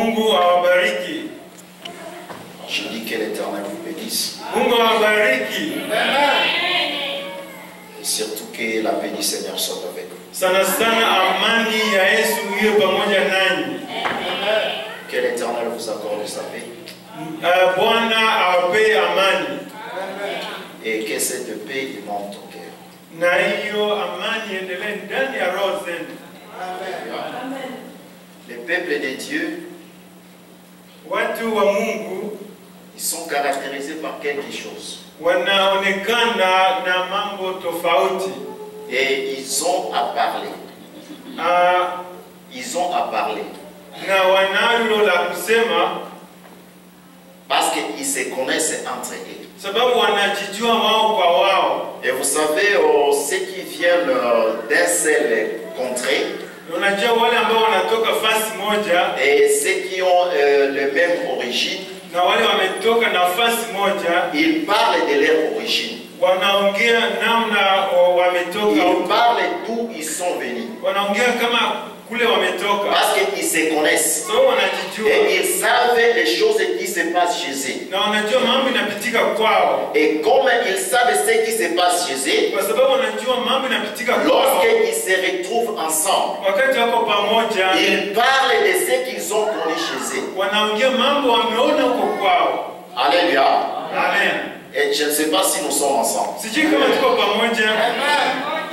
Mungu awabariki. Je dis que l'Éternel vous bénisse. Mungu awabariki. Et surtout que la paix du Seigneur soit avec vous. Sana sana amani ya Yesu iwe pamoja nanyi. Que l'Éternel vous accorde sa paix. Bwana awape amani. Et que cette paix monte au cœur. Na hiyo amani endelee ndani ya roho zenu. Les peuples de Dieu, Watu wa Mungu ils sont caractérisés par quelque chose. wanaonekana na mambo tofauti. Et ils ont à parler. Ils ont à parler. Na wanalo la kusema Parce qu'ils se connaissent entre eux. sababu wanajijua wao kwa wao. Et vous savez, ceux qui viennent d'un seul contrée, Unajua wale ambao wanatoka fasi moja et ceux qui ont le même origine, na wale wametoka nafasi moja, ils parlent de leur origine. wanaongea namna wametoka, Ils parlent d'où ils sont venus. wanaongea kama kule wametoka, Parce qu'ils se connaissent. so wanajijua Et ils savent les choses qui se passent chez eux. na wanajua mambo inapitika kwao, Et comme ils savent ce qui se passe chez eux, kwa sababu wanajua mambo inapitika kwao. lorsqu'ils se retrouvent ensemble, Wakati wako pamoja, ils parlent de ce qu'ils ont connu chez eux. wanaongea mambo wameona huko kwao. Alléluia. Amen. Et je ne sais pas si nous sommes ensemble. Sijui kama tuko pamoja.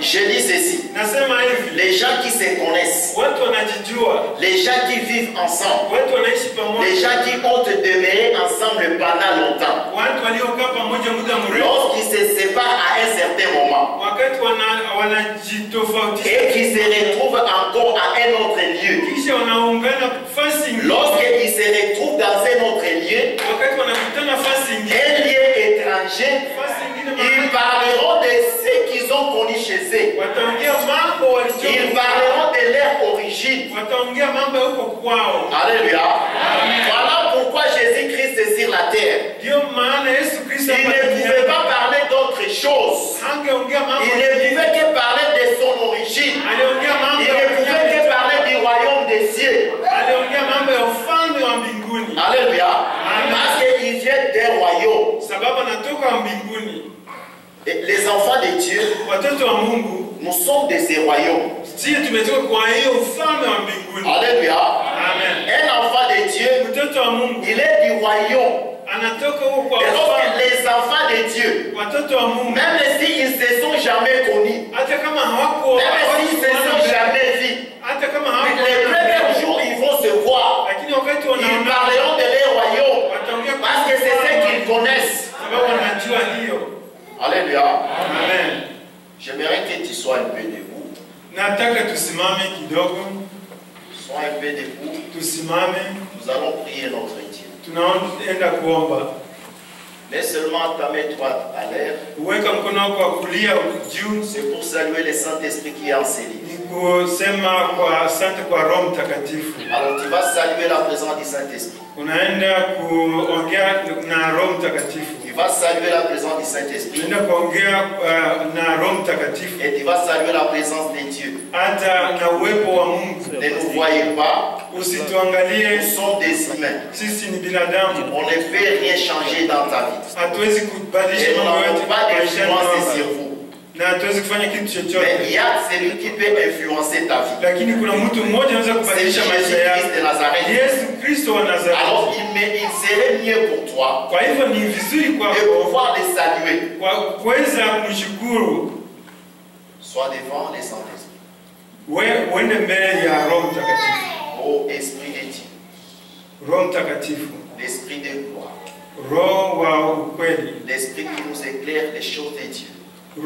Je dis ceci. Nasema hivi, Les gens qui se connaissent, watu wanajijua, les gens qui vivent ensemble, watu wanaishi les pamoja, gens qui ont demeuré ensemble pendant longtemps, watu waliokaa pamoja muda mrefu, lorsqu'ils se séparent à un certain moment, wakati wanajitofautisha et qu'ils se retrouvent encore à un autre lieu, kisha wanaungana fasi ingine, lorsqu'ils se retrouvent dans un autre lieu, wakati wanakutana fasi ingine, un lieu étranger, fasi ingine ils parleront de ce qu'ils ont connu chez eux. wataongea mambo Ils walicho, parleront de leur origine. wataongea mambo huko kwao. Alléluia. Voilà pourquoi Jésus-Christ est sur la terre. Ndio maana Yesu Kristo Il ne pouvait pas parler d'autre chose. hangeongea mambo, Il ne pouvait que parler de son origine. aliongea mambo, Il ne pouvait que parler du royaume des cieux. aliongea mambo ya ufalme wa mbinguni, Alléluia. Parce qu'il vient d'un royaume. sababu anatoka mbinguni. Et les enfants de Dieu, Watoto wa Mungu nous sommes de ces royaumes. sisi tumetoka kwa hiyo ufalme wa mbinguni. Alléluia. Amen. Un enfant de Dieu, Mtoto wa Mungu il est du royaume. anatoka huko kwa Et lorsque ufalme. les enfants de Dieu, Watoto wa Mungu même s'ils ne se sont jamais connus, hata kama hawako, même s'ils ne se sont jamais vus, hata kama hawako, les premiers jours, ils vont se voir. lakini wakati Ils wanaona parleront de leur royaume. wataongea Parce que c'est ce qu'ils connaissent. sababu wanajua hiyo. Alléluia. Amen. J'aimerais que tu sois un peu debout. Nataka tusimame kidogo, Sois un peu debout. tusimame, Nous allons prier notre Dieu. tunaenda kuomba. Mais seulement ta main droite à l'air. Uweka mkono wako wa kulia juu, C'est pour saluer le Saint-Esprit qui est enseigne. ni kusema kwa asante kwa Roho Mtakatifu. Alors tu vas saluer la présence du Saint-Esprit. Unaenda kuongea na Roho Mtakatifu. Tu vas saluer la présence du Saint-Esprit. Unaenda kuongea na Roho Mtakatifu. Et tu vas saluer la présence de Dieu. Hata na uwepo wa Mungu. Ne nous voyez pas. Usituangalie, Nous sommes des humains. sisi ni binadamu. On ne peut rien changer dans ta vie. Hatuwezi kubadilisha Et nous mambo n'avons yote pas maishani d'influence sur mwako. vous. Na hatuwezi kufanya kitu Mais chochote. il y a celui qui peut influencer ta vie. Lakini kuna mtu mmoja anaweza C'est kubadilisha maisha Jésus-Christ yako. de Nazareth. Yesu Kristo wa Nazareti. Alors il serait mieux pour toi Kwa hivyo ni vizuri de kwako pouvoir les saluer. kwa kuweza kumshukuru, Sois devant les Saint-Esprit. uende mbele ya Roho Mtakatifu. Ô Esprit de Dieu, Roho Mtakatifu, l'Esprit de gloire, Roho wa ukweli, l'Esprit qui nous éclaire les choses de Dieu,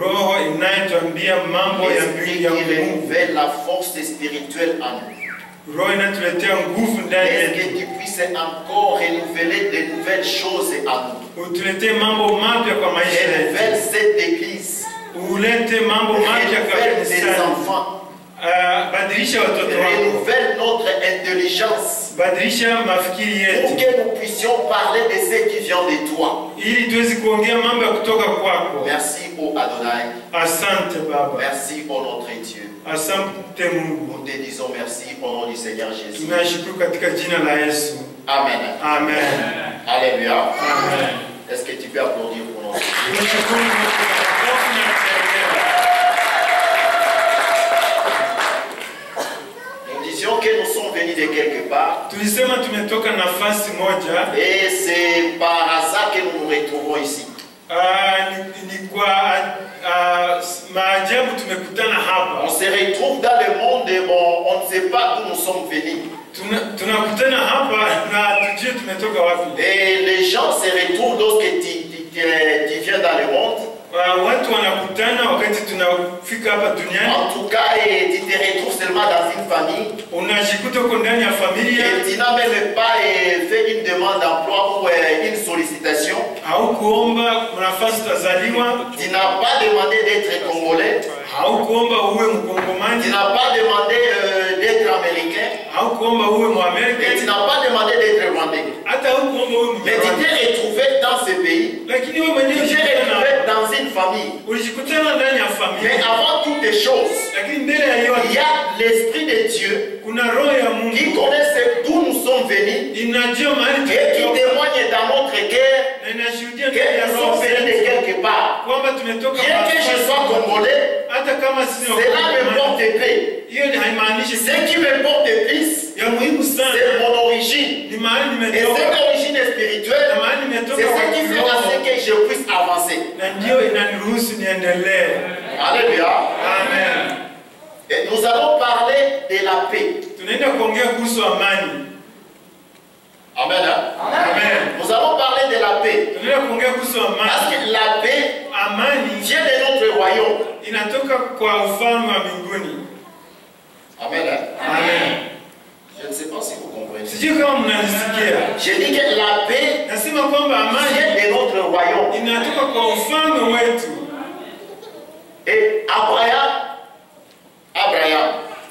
Roho inayotuambia mambo ya l'Esprit mbingu ya qui Mungu, renouvelle la force spirituelle en nous. Roho inatuletea nguvu ndani Est-ce que yetu, tu puisses encore renouveler de nouvelles choses en nous? utuletee mambo mapya kwa maisha yetu, Renouvelle cette église, ulete mambo mapya kwa renouvelle tes kanisa. enfants, Badilisha watoto wako, renouvelle notre intelligence badilisha mafikiri pour yetu, que nous puissions parler de ce qui vient de toi. ili tuwezi kuongea mambo ya kutoka kwako. Merci ô Adonai. Asante Baba. Merci ô notre Dieu. Asante Mungu. Nous te disons merci au nom du Seigneur Jésus. Tunashukuru katika jina la Yesu. Amen. Amen. Alléluia. Amen. Est-ce que tu peux applaudir pour nous? Tunashukuru Nous disions que nous sommes venus de quelque part. tulisema tumetoka nafasi moja. Et c'est par hasard que nous nous retrouvons ici. Ni kwa maajabu tumekutana hapa. On se retrouve dans le monde et bon, on ne sait pas d'où nous sommes venus. Tunakutana hapa na tujue tumetoka wapi. Et les gens se retrouvent lorsque tu viens dans le monde. Watu wanakutana wakati tunafika hapa duniani. En tout cas, tu te retrouves seulement dans une famille. Unajikuta uko ndani ya familia. Et tu n'as même pas fait une demande d'emploi ou une sollicitation. Haukuomba nafasi utazaliwa. Tu n'as pas demandé d'être congolais. Haukuomba uwe mkongomani. Tu n'as pas demandé d'être américain. Haukuomba uwe muamerika. Et tu n'as pas demandé d'être rwandais. Hata haukuomba uwe Mais tu t'es retrouvé dans ce pays. Lakini wewe mwenyewe Tu t'es retrouvé dans une famille. ulijikutana ndani ya Mais familia. avant toutes les choses, Lakini mbele ya yote il y a l'Esprit de Dieu kuna roho ya Mungu qui connaît d'où nous sommes venus inajua mahali et qui tumetoka témoigne dans notre cœur na inashuhudia que ndani ya nous roho sommes venus de zetu quelque part. kwamba tumetoka Bien que je sois congolais, hata kama sisi ni cela me Wakongomani. porte paix. Hiyo ni haimaanishi Ce qui me porte plus, ya muhimu sana c'est mon origine. ni mahali Et nimetoka cette origine spirituelle, na mahali c'est nimetoka ce kwa qui fait kiroho, à ce que je puisse avancer. na ndio inaniruhusu niendelee. Alléluia. Amen. Et nous allons parler de la paix. Tunaenda kuongea kuhusu amani. Amen. Hein? Amen. Nous allons parler de la paix. Tunaenda kuongea kuhusu Parce amani. que la paix Amani vient de notre royaume. inatoka kwa ufalme wa mbinguni. Amen. Hein? Amen. Je ne sais pas si vous comprenez. Sijui kama mnanisikia. Je dis que la paix Nasema kwamba amani vient de notre royaume. inatoka kwa ufalme wetu. Et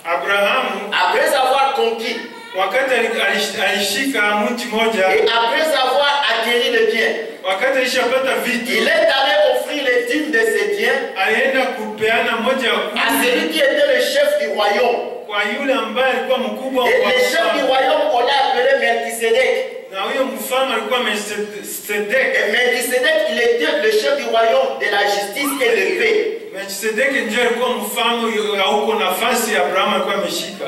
Abrahamu après avoir conquis wakati alishika mji moja, et après avoir acquis le bien, wakati alishapata il vitu, est allé offrir les dîmes de ses biens alienda kupeana moja à ya celui qui était le chef du royaume. kwa yule ambaye alikuwa mkubwa Et wa le chef du ufalme. royaume, on l'a appelé Melchisédek. Na huyo mfalme alikuwa Melkisedeki. Et Melchisédek, il était le chef du royaume de la justice et de paix. Melkisedeki ndiye alikuwa mfalme huko nafasi ya Abrahamu alikuwa ameshika.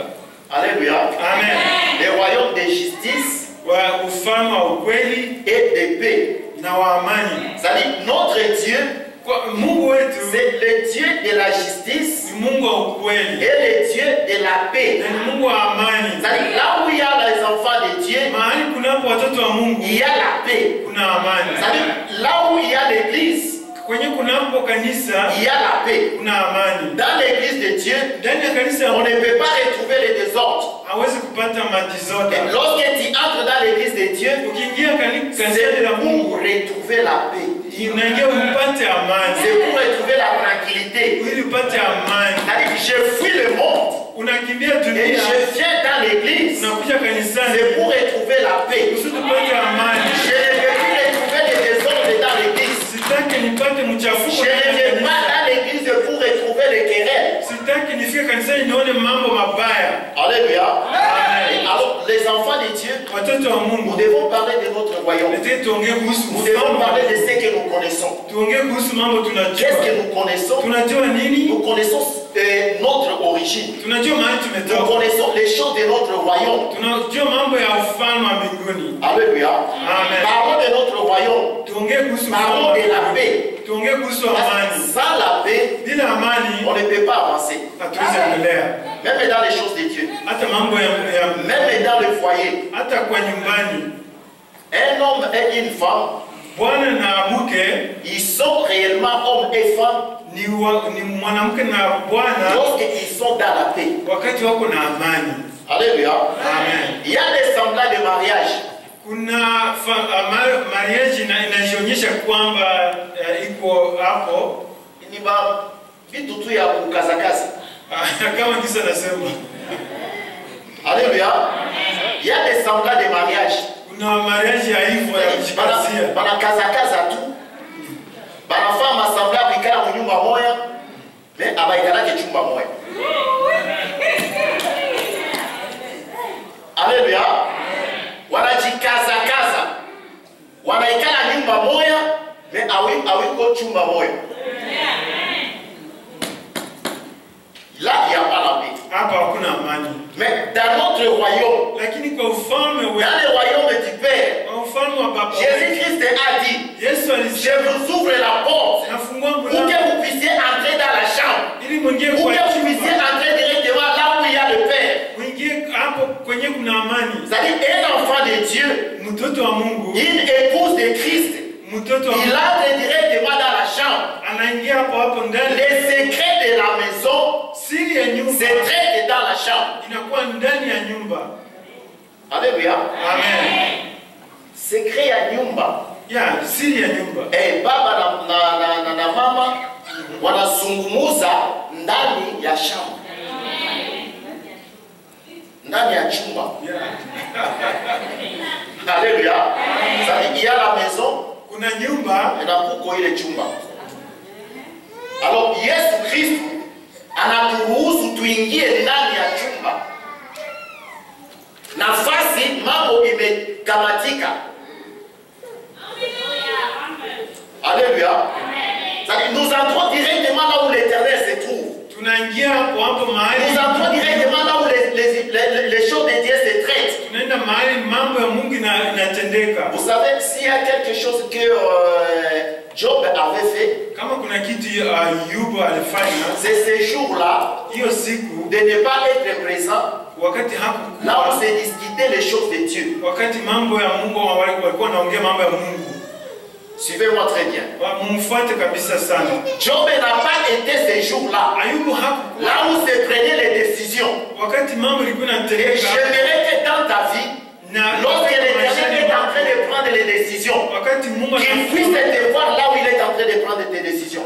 Alléluia. Amen. Le royaume de justice Wa ufalme wa ukweli et de paix. na wa amani. C'est-à-dire, notre Dieu, Kwa Mungu wetu c'est le Dieu de la justice ni Mungu wa ukweli et le Dieu de la paix. na ni Mungu wa amani. C'est-à-dire, là où il y a les enfants de Dieu, Mahali kunapo watoto wa Mungu il y a la paix. kuna amani. C'est-à-dire, là où il y a l'église, Kwenye kunapo kanisa il y a la paix. kuna amani. Dans l'église de Dieu, Ndani ya kanisa on ne peut pas retrouver le désordre. hawezi kupata madizoda. Et lorsque tu entres dans l'église de Dieu, Ukiingia kanisa c'est la pour Mungu retrouver la paix. inaingia upate amani. C'est pour retrouver la tranquillité. Ili upate amani. C'est-à-dire que je fuis le monde Unakimbia et dunia je viens dans l'église. unakuja kanisani C'est pour retrouver la paix. kusudi upate amani. Je ne veux plus retrouver des désordres dans l'église. Sitaki nipate mchafuko Je ne ndani ya vais kanisa. pas dans l'église pour retrouver les querelles. Sitaki nifike kanisani nione mambo mabaya. Alléluia. Amen. Alors, les enfants de Dieu, Watoto wa nous Mungu, devons parler de notre royaume. nataka tuongee kuhusu Nous devons ufalme. parler de ce que nous connaissons. Tuongee kuhusu mambo Qu'est-ce que tunajua. nous connaissons? Tunajua nini? Nous connaissons notre origine. Tunajua mahali Nous tumetoka. connaissons les choses de notre royaume. Tunajua mambo ya ufalme wa mbinguni. Alléluia. Amen. Parlons de notre royaume. Tuongee kuhusu Parlons ufalme de wa la mbinguni. paix. Tuongee kuhusu Parce que amani. sans la paix, Bila amani on ne peut pas avancer. hatuwezi endelea. Même dans les choses de Dieu. Hata mambo ya Même dans le foyer. hata kwa nyumbani. Un homme et une femme, Bwana na mke ils sont réellement hommes et femmes ni mwanamke na bwana lorsqu'ils sont dans la paix. wakati wako na amani. Alléluia. Amen. Il y a des semblants de mariage. Kuna marriage inajionyesha kwamba iko hapo Ni ba vitu tu ya kukazakaza. kama kisa nasema. Alléluia. Il y a des semblants de mariage. Kuna marriage ya hivyo ya kujikazia. Banakazakaza tu. Banafanya masambla bikala chumba moya, mais abaikala chumba moya. Alléluia. Wanajikaza kaza. Wanaikala nyumba moya, mais awiko chumba moya. Là, il n'y a pas la paix. Hapa hakuna amani. Mais dans notre royaume, Lakini kwa ufalme wetu, dans le royaume du Père, kwa ufalme wa Baba, Jésus-Christ a dit, Yesu je alisema vous ouvre la porte nafungua pour mlango que vous puissiez entrer dans la chambre, ili mwingie pour kwa que vous puissiez chumba, entrer directement là où il y a le Père. mwingie hapo kwenye kuna amani. C'est-à-dire un enfant de Dieu, Mtoto wa Mungu, une épouse de Christ, mtoto wa il Mungu entre directement dans la chambre. anaingia hapo ndani. Les secrets de la maison Siri ya nyumba se traitent dans la chambre. inakuwa ndani ya nyumba. Alléluia. Amen. Secret ya nyumba. Ya siri ya nyumba. Baba na mama wanazungumuza ndani ya shamba, ndani ya chumba. Alléluia. Ça dit, il y a la maison Kuna nyumba na kuko ile chumba. Alors Yesu Kristo anaturuhusu tuingie ndani ya chumba, nafasi mambo imekamatika. Alléluia. Nous entrons directement là où l'Éternel se trouve. tunaingia hapo mahali. Nous entrons directement là où les choses de Dieu se traitent. Tunaenda mahali mambo ya Mungu inatendeka. Vous savez, s'il y a quelque chose que Job avait fait, Kama kuna kitu Ayubu alifanya, c'est ce jour-là hiyo siku de ne pas être présent wakati là où hakukuwa, se discutait les choses de Dieu. wakati mambo ya Mungu walikuwa wanaongea mambo ya Mungu. Suivez-moi très bien. Mumfuate kabisa sana. Job n'a pas été ce jour-là, Ayubu hakukuwa là où se prenaient les décisions. wakati mambo ilikuwa Et inatendeka. j'aimerais que dans ta vie, lorsque l'Éternel est en train de prendre les décisions, wakati Mungu qu'il puisse te voir là où il est en train de prendre tes décisions.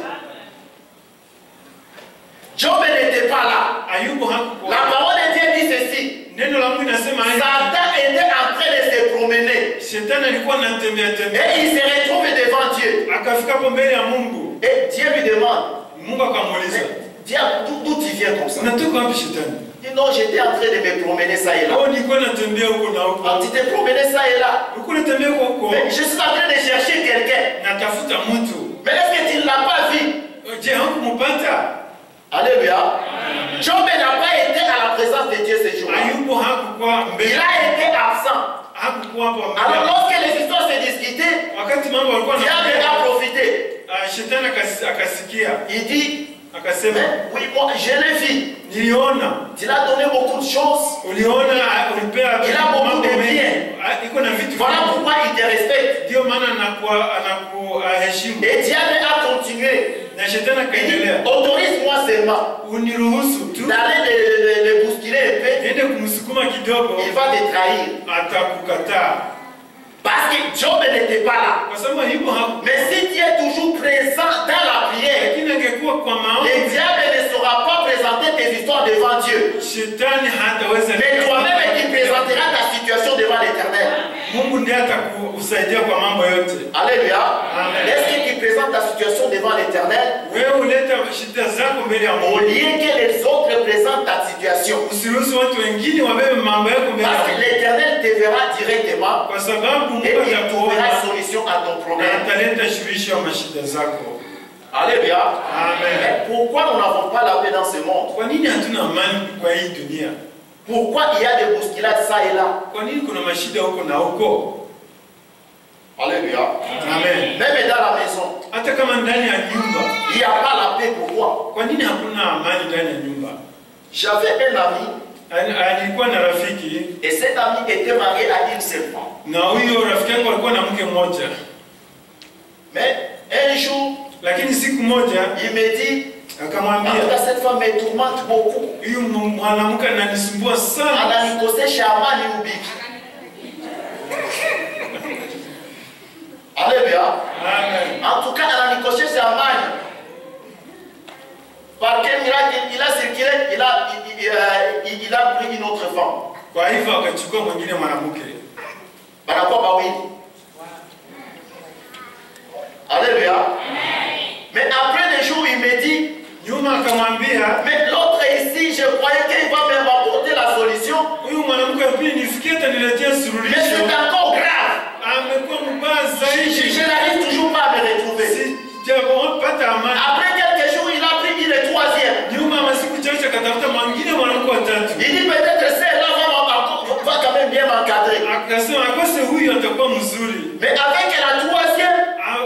Job n'était pas là. Ayubu hakukuwa. La parole de Dieu dit ceci. Neno la Mungu linasema Satan était en train de se promener. Shetani alikuwa anatembea tembea. Et il se retrouve devant Dieu. Akafika hapo mbele ya Mungu. Et Dieu lui demande, Mungu akamuuliza, Dieu, d'où tu viens comme ça? unatoka wapi Shetani? Il dit non, j'étais en train de me promener ça et là. Oh, nilikuwa natembea huko na huko. Ah, tu t'es promené ça et là. Ulikuwa unatembea huko. Mais je suis en train de chercher quelqu'un. Natafuta mtu. Mais est-ce que tu ne l'as pas vu? Je, hakumpata. Alléluia. Job n'a pas été à la présence de Dieu ce jour-là. Ayubu hakukuwa Il mbele. a été absent. Hakukuwa hapo Alors mbele. lorsque les histoires se discutaient, Wakati mambo walikuwa Dieu avait na profité. Shetani akasikia. Il dit, Akasema, oui, moi je l'ai vu. niliona. Il a donné beaucoup de choses. Uliona ulipea Il a beaucoup de mengi. biens. Iko na vitu. Voilà pourquoi il te respecte. Ndio maana anakuheshimu. Et Dieu a continué. Na Shetani Il dit, akaendelea. autorise-moi seulement Uniruhusu tu d'aller le bousculer un peu. niende kumsukuma kidogo, Il va te trahir. atakukataa. Parce que Job n'était pas là. Kwa sababu Ayubu hakukuwa. Mais si tu es toujours présent dans la prière, Lakini angekuwa kwa maombi, le diable ne saura pas présenter tes histoires devant Dieu. Shetani hataweza. Mais toi-même, tu présenteras ta situation devant l'Éternel. Mungu ndiye atakusaidia kwa mambo yote. Alléluia. Amen. Est-ce que tu présentes ta situation devant l'Éternel Wewe uleta shida zako mbele ya au Mungu. lieu que les autres présentent ta situation? Usiruhusu watu wengine wabebe mambo yako mbele ya Parce que Mungu. l'Éternel te verra directement Kwa sababu Mungu et il trouvera atakuona solution à ton na problème. ataleta suluhisho ya mashida zako. Alléluia. Amen. Mais pourquoi nous n'avons pas la paix dans ce monde? Kwa nini hatuna amani kwa hii dunia? Pourquoi il y a des bousculades ça et là? Kwa nini kuna mashida huko na huko? Alléluia. Amen. Même dans la maison, Hata kama ndani ya nyumba, il n'y a pas la paix. Pourquoi? kwa nini hakuna amani ndani ya nyumba? J'avais un ami Alikuwa na rafiki et cet ami était marié à une seule femme. na huyo rafiki yangu alikuwa na mke mmoja, Mais un jour, lakini siku moja il me dit, en akamwambia, tout cas, cette femme me tourmente beaucoup. huyu mwanamke ananisumbua sana. Ananikosesha Shamani ubiki. Alléluia. Amen. En tout cas, ananikosesha Shamani. Par quel miracle il a circulé, il a pris une autre femme. Kwa hivyo akachukua mwingine mwanamke. Banakuwa bawili. Alléluia. Mais après des jours, il me dit, Akasema akose huyu atakuwa mzuri. Mais avec la troisième,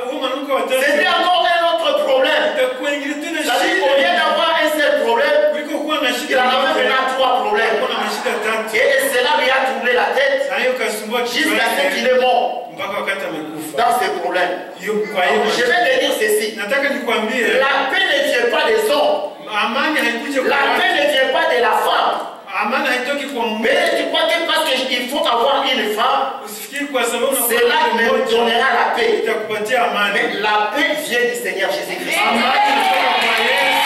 Huyo mwanamke wa tatu c'était encore un autre problème. itakuwa ingine tena C'est-à-dire qu'au lieu shida. d'avoir un seul problème, Kuliko kuwa na il shida en avait moja, maintenant 3 problèmes. kuna mashida tatu. Et cela lui a troublé la tête Na hiyo kasumbua kichwa jusqu'à ce qu'il yake est mort mpaka wakati amekufa. dans ces problèmes. Hiyo kwa hiyo Je vais te dire ceci. nataka nikwambie La paix ne vient pas des hommes. amani haikuja kwa La paix watu. ne vient pas de la femme. Amani haitoki kwa mume. Mais tu crois que parce qu'il faut avoir une femme, Usifikiri kwa sababu cela me donnera la paix. itakupatia amani. Mais la paix vient du Seigneur Jésus-Christ. Amani inatoka kwa Yesu.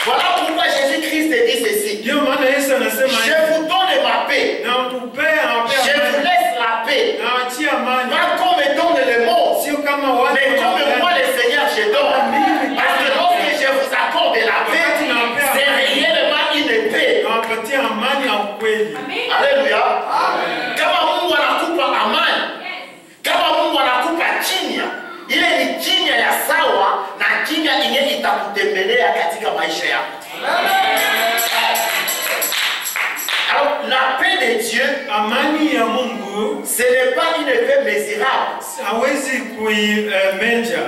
Voilà pourquoi Jésus-Christ dit ceci. Ndio maana Yesu anasema Je vous donne ma paix. na kupea Je vous laisse la paix. na achia amani. Pas comme donne le monde, Sio kama watu mais comme moi le Seigneur je donne. Parce que lorsque je vous accorde la paix, c'est réellement une paix. nawapatia amani ya ukweli. Alléluia. Kama Mungu anakupa amani, kama Mungu anakupa kimya, ile ni kimya ya sawa na kimya yenye itakutembelea katika maisha yako. Alors la paix de Dieu, Amani ya Mungu ce n'est pas une paix mesurable. hawezi kuimeja,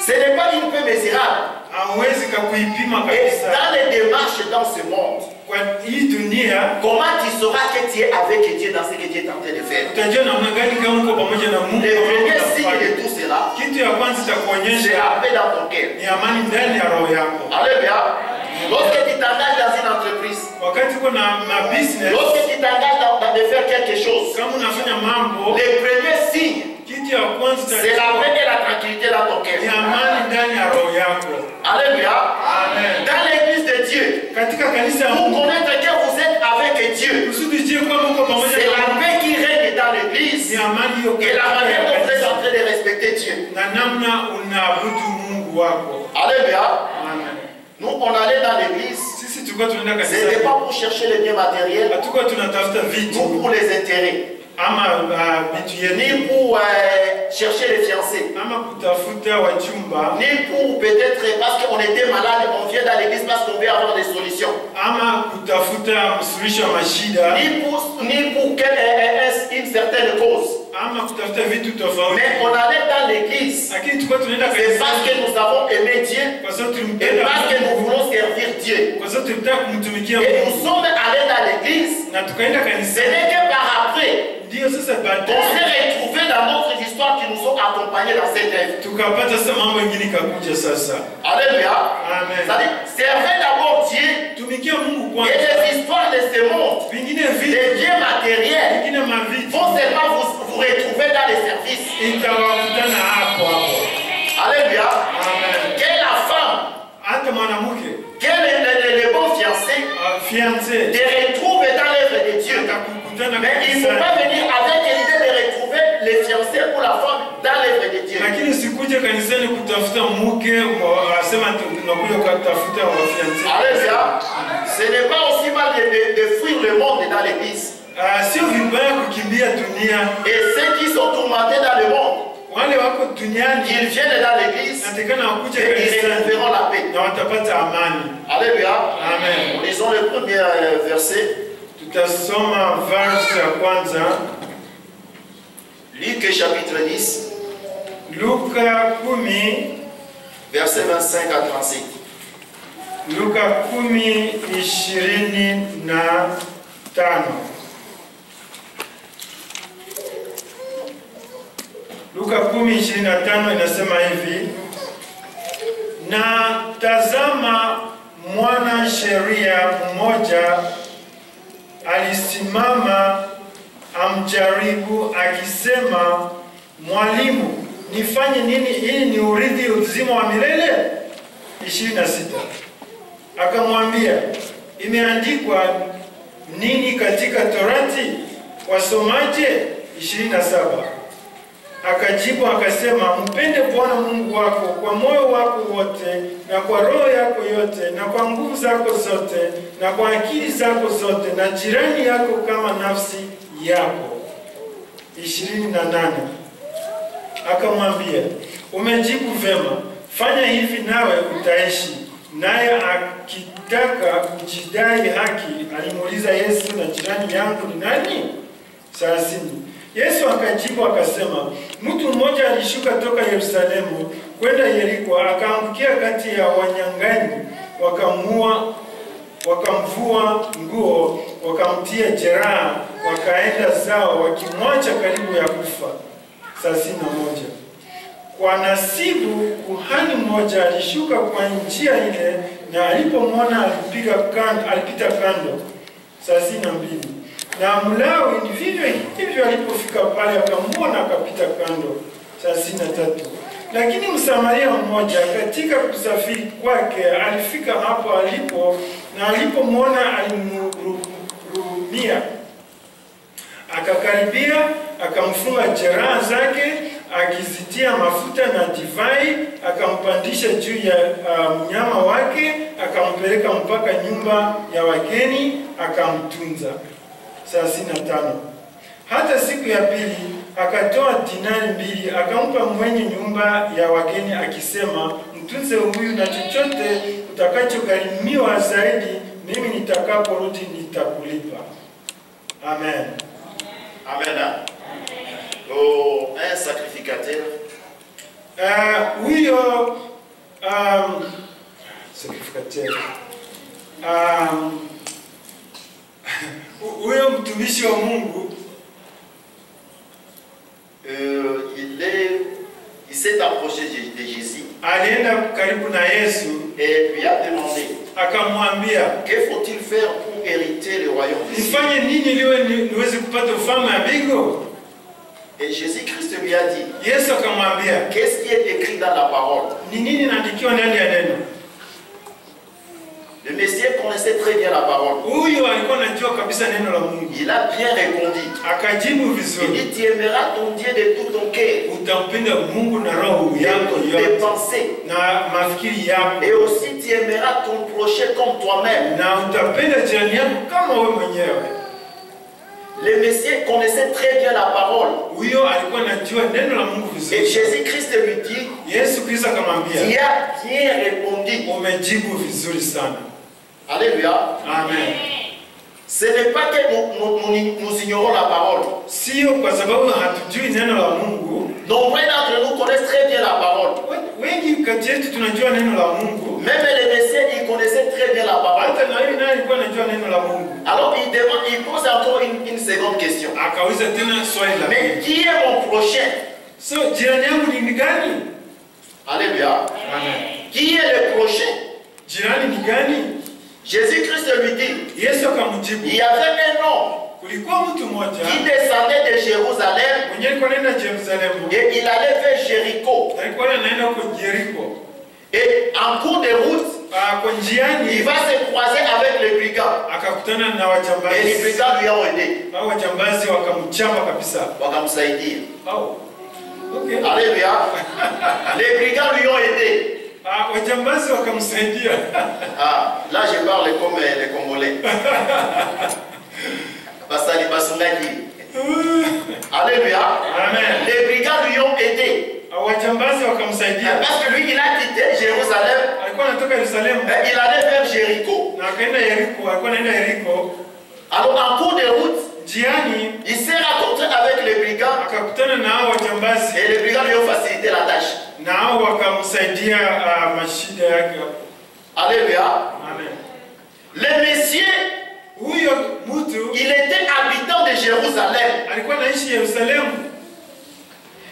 Ce n'est pas une paix mesurable. hawezi kuipima Et kabisa. dans les démarches dans ce monde, Kwa hii dunia comment tu sauras que tu es avec Dieu dans ce que Dieu est en train de faire? utajua namna gani kama uko pamoja na Mungu. Le premier signe de tout cela, Kitu ya kwanza cha c'est kuonyesha la paix dans ton cœur. ni amani ndani ya roho yako. Alléluia. Lorsque tu t'engages dans une entreprise, Wakati uko na business, lorsque tu t'engages de faire quelque chose, kama unafanya mambo, le premier signe, kitu ya kwanza c'est la paix et la tranquillité dans ton ni cœur. amani ndani ya roho yako. Alléluia. Amen. Dans l'église de Dieu, Katika kanisa ya pour Mungu, connaître que vous êtes avec Dieu, kusudi je kwamba uko pamoja c'est na la Mungu, paix qui règne dans l'église ni amani hiyo et la manière dont vous êtes en train de respecter Dieu. na namna unaabudu Mungu wako. Alléluia. Amen. Nous, on allait dans l'église, Sisi tulikuwa tunaenda ce n'était kanisani, pas pour chercher les biens matériels, hatukuwa tunatafuta ni vitu pour les intérêts, ama vitu ni yenye pour chercher les fiancés, ama kutafuta wachumba ni pour peut-être parce qu'on était malade, on vient dans l'église parce qu'on veut avoir des solutions, ama kutafuta msuluhisho wa mashida ni pour une certaine cause. ama kutafuta vitu tofauti. Mais on allait dans l'église, Lakini tulikuwa tunaenda c'est parce que kanisani nous avons aimé Dieu kwa sababu et tulimpenda parce que nous Mungu, voulons servir Dieu. kwa sababu tulitaka kumtumikia Et nous Mungu, sommes allés dans l'église, na tukaenda ce kanisani. n'est que par après Ndio sasa qu'on baadaye s'est retrouvés dans notre histoire qui nous ont accompagnés dans cette œuvre. tukapata sasa mambo mengine ikakuja sasa. Alléluia. Amen. C'est-à-dire, servez d'abord Dieu Tumikia Mungu et kwanza, les histoires de ce monde, vingine vitu les biens matériels, vingine mavitu vont seulement vous retrouver dans les services. itawakutana hapo hapo. Alléluia. Amen. Quelle la femme, Hata mwanamke quel est le bon fiancé, fiancé te retrouve dans l'œuvre de Dieu. atakukutana Mais il ne faut kanisani, pas venir avec l'idée de retrouver les fiancés ou la femme dans l'œuvre de Dieu. lakini usikuje kanisani kutafuta mke asema tunakuja kutafuta wafiancé. Alléluia. Ce n'est pas aussi mal de fuir le monde dans l'église. Sio vibaya kukimbia dunia. Et ceux qui sont tourmentés dans le monde, Wale wako duniani ils viennent dans l'église natakana wakuje et ils kanisani retrouveront la paix. na watapata amani. Alléluia. Amen. Lisons le premier verset. Tutasoma verse ya kwanza, Luc chapitre 10, Luka 10, verset 25 à 35. Luka 10:25. Luka 10:25 inasema hivi: na tazama, mwana sheria mmoja alisimama amjaribu akisema, Mwalimu, nifanye nini ili niurithi uzima wa milele? 26. Akamwambia, imeandikwa nini katika Torati? Wasomaje? 27. Akajibu akasema, mpende Bwana Mungu wako kwa moyo wako wote na kwa roho yako yote na kwa nguvu zako zote na kwa akili zako zote, na jirani yako kama nafsi yako. 28. Akamwambia, umejibu vema, fanya hivi nawe utaishi. Naye akitaka kujidai haki, alimuuliza Yesu, na jirani yangu ni nani? 30. Yesu akajibu akasema, mtu mmoja alishuka toka Yerusalemu kwenda Yeriko, akaangukia kati ya wanyang'anyi, wakamvua nguo, wakamtia jeraha, wakaenda zao wakimwacha karibu ya kufa. 31. Kwa nasibu kuhani mmoja alishuka kwa njia ile, na alipomwona alipita kando. 32. Na Mlawi ni vivyo hivyo, alipofika pale akamwona akapita kando. 33. Lakini Msamaria mmoja katika kusafiri kwake alifika hapo alipo, na alipomwona alimhurumia, akakaribia, akamfunga jeraha zake, akizitia mafuta na divai, akampandisha juu ya mnyama wake, akampeleka mpaka nyumba ya wageni, akamtunza. 35. Hata siku ya pili akatoa dinari 2, akampa mwenye nyumba ya wageni, akisema, mtunze huyu, na chochote utakachogharimiwa zaidi, mimi nitakaporudi nitakulipa. Amen. Amen. Oh, un sacrificateur. Huyo sacrificateur. Huyo mtumishi wa Mungu il s'est approché de Jésus. Alienda karibu na Yesu Et lui a demandé, akamwambia, que faut-il faire pour hériter le royaume des cieux? nifanye nini niweze kupata ufalme wa mbingu? Et Jésus-Christ lui a dit, Yesu akamwambia, qu'est-ce qui est écrit dans la parole? ni nini inaandikiwa ndani ya neno? Le Messie connaissait très bien la parole. Huyu alikuwa anajua kabisa neno la Mungu. Il a bien répondu. Akajibu Il vizuri. dit, tu aimeras ton Dieu de tout ton cœur, Utampenda Mungu na roho de yako toutes tes yote pensées. na mafikiri yako, Et aussi tu aimeras ton prochain comme toi-même. na utapenda jirani yako kama wewe mwenyewe. Le Messie connaissait très bien la parole. Huyo alikuwa anajua neno la Mungu Et vizuri. Jésus-Christ lui dit, Yesu Kristo akamwambia, tu as bien répondu. umejibu vizuri sana. Alléluia. Amen. Ce n'est pas que nous ignorons la parole. Sio kwa sababu hatujui neno la Mungu. Nombreux d'entre nous connaissent très bien la parole. Wengi kati yetu tunajua neno la Mungu. Même les messieurs, ils connaissaient très bien la parole. Hata na yeye naye alikuwa anajua neno la Mungu. Alors il pose encore une seconde question. Akauliza tena swali la Mais pili. qui est mon prochain? So jirani yangu ni gani? Alléluia. Amen. Qui est le prochain? Jirani ni gani? Jésus-Christ lui dit, Yesu akamjibu, il y avait un homme kulikuwa mtu mmoja qui descendait de Jérusalem mwenye alikuwa anaenda Yerusalemu, et il allait vers Jéricho. alikuwa anaenda huko Yeriko. Et en cours de route, Kwa njiani il va se croiser avec les brigands. akakutana na Et les wajambazi. brigands lui ont aidé. Hao wajambazi wakamchamba kabisa. Wakamsaidia. Au. Okay. Alléluia. Les brigands lui ont aidé. Wajambazi wakamsaidia. Ah, là je parle comme les Congolais. Basali Basungaki. Alléluia. Amen. Les brigands lui ont aidé. Wajambazi wakamsaidia. Parce que lui, il a quitté Jérusalem. Alikuwa anatoka Yerusalemu Il allait vers Jéricho. na akaenda Yeriko, alikuwa anaenda Yeriko. Alors en cours de route, Njiani il s'est rencontré avec les brigands. akakutana na hao wajambazi Et les brigands lui ont facilité la tâche. na hao wakamsaidia mashida yake. Alléluia. Amen. Le Messie, Huyo mtu il était habitant de Jérusalem. alikuwa anaishi Yerusalemu.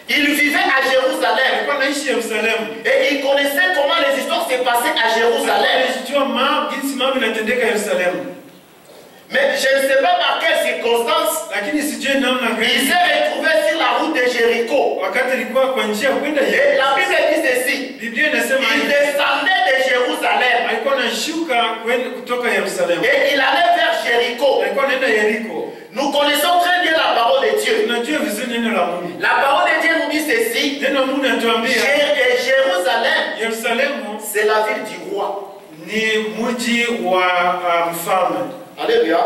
Il vivait à Jérusalem. Alikuwa anaishi Yerusalemu. Et il connaissait comment les histoires se passaient à Jérusalem. Alijua jinsi mambo inatendeka Yerusalemu. Mais je ne sais pas par quelles circonstances, Lakini sijui namna il gani s'est retrouvé sur la route de Jéricho. wakati alikuwa kwa njia kwenda Et Yeriko. la Bible dit ceci. Biblia inasema Il descendait de Jérusalem. alikuwa anashuka kutoka Yerusalemu. Et il allait vers Jéricho. Alikuwa anaenda Yeriko. Nous connaissons très bien la parole de Dieu. Tunajua vizuri neno la Mungu. La parole de Dieu nous dit ceci. Neno la Mungu linatuambia Jérusalem, Yerusalemu c'est la ville du roi. ni mji wa mfalme. Alléluia.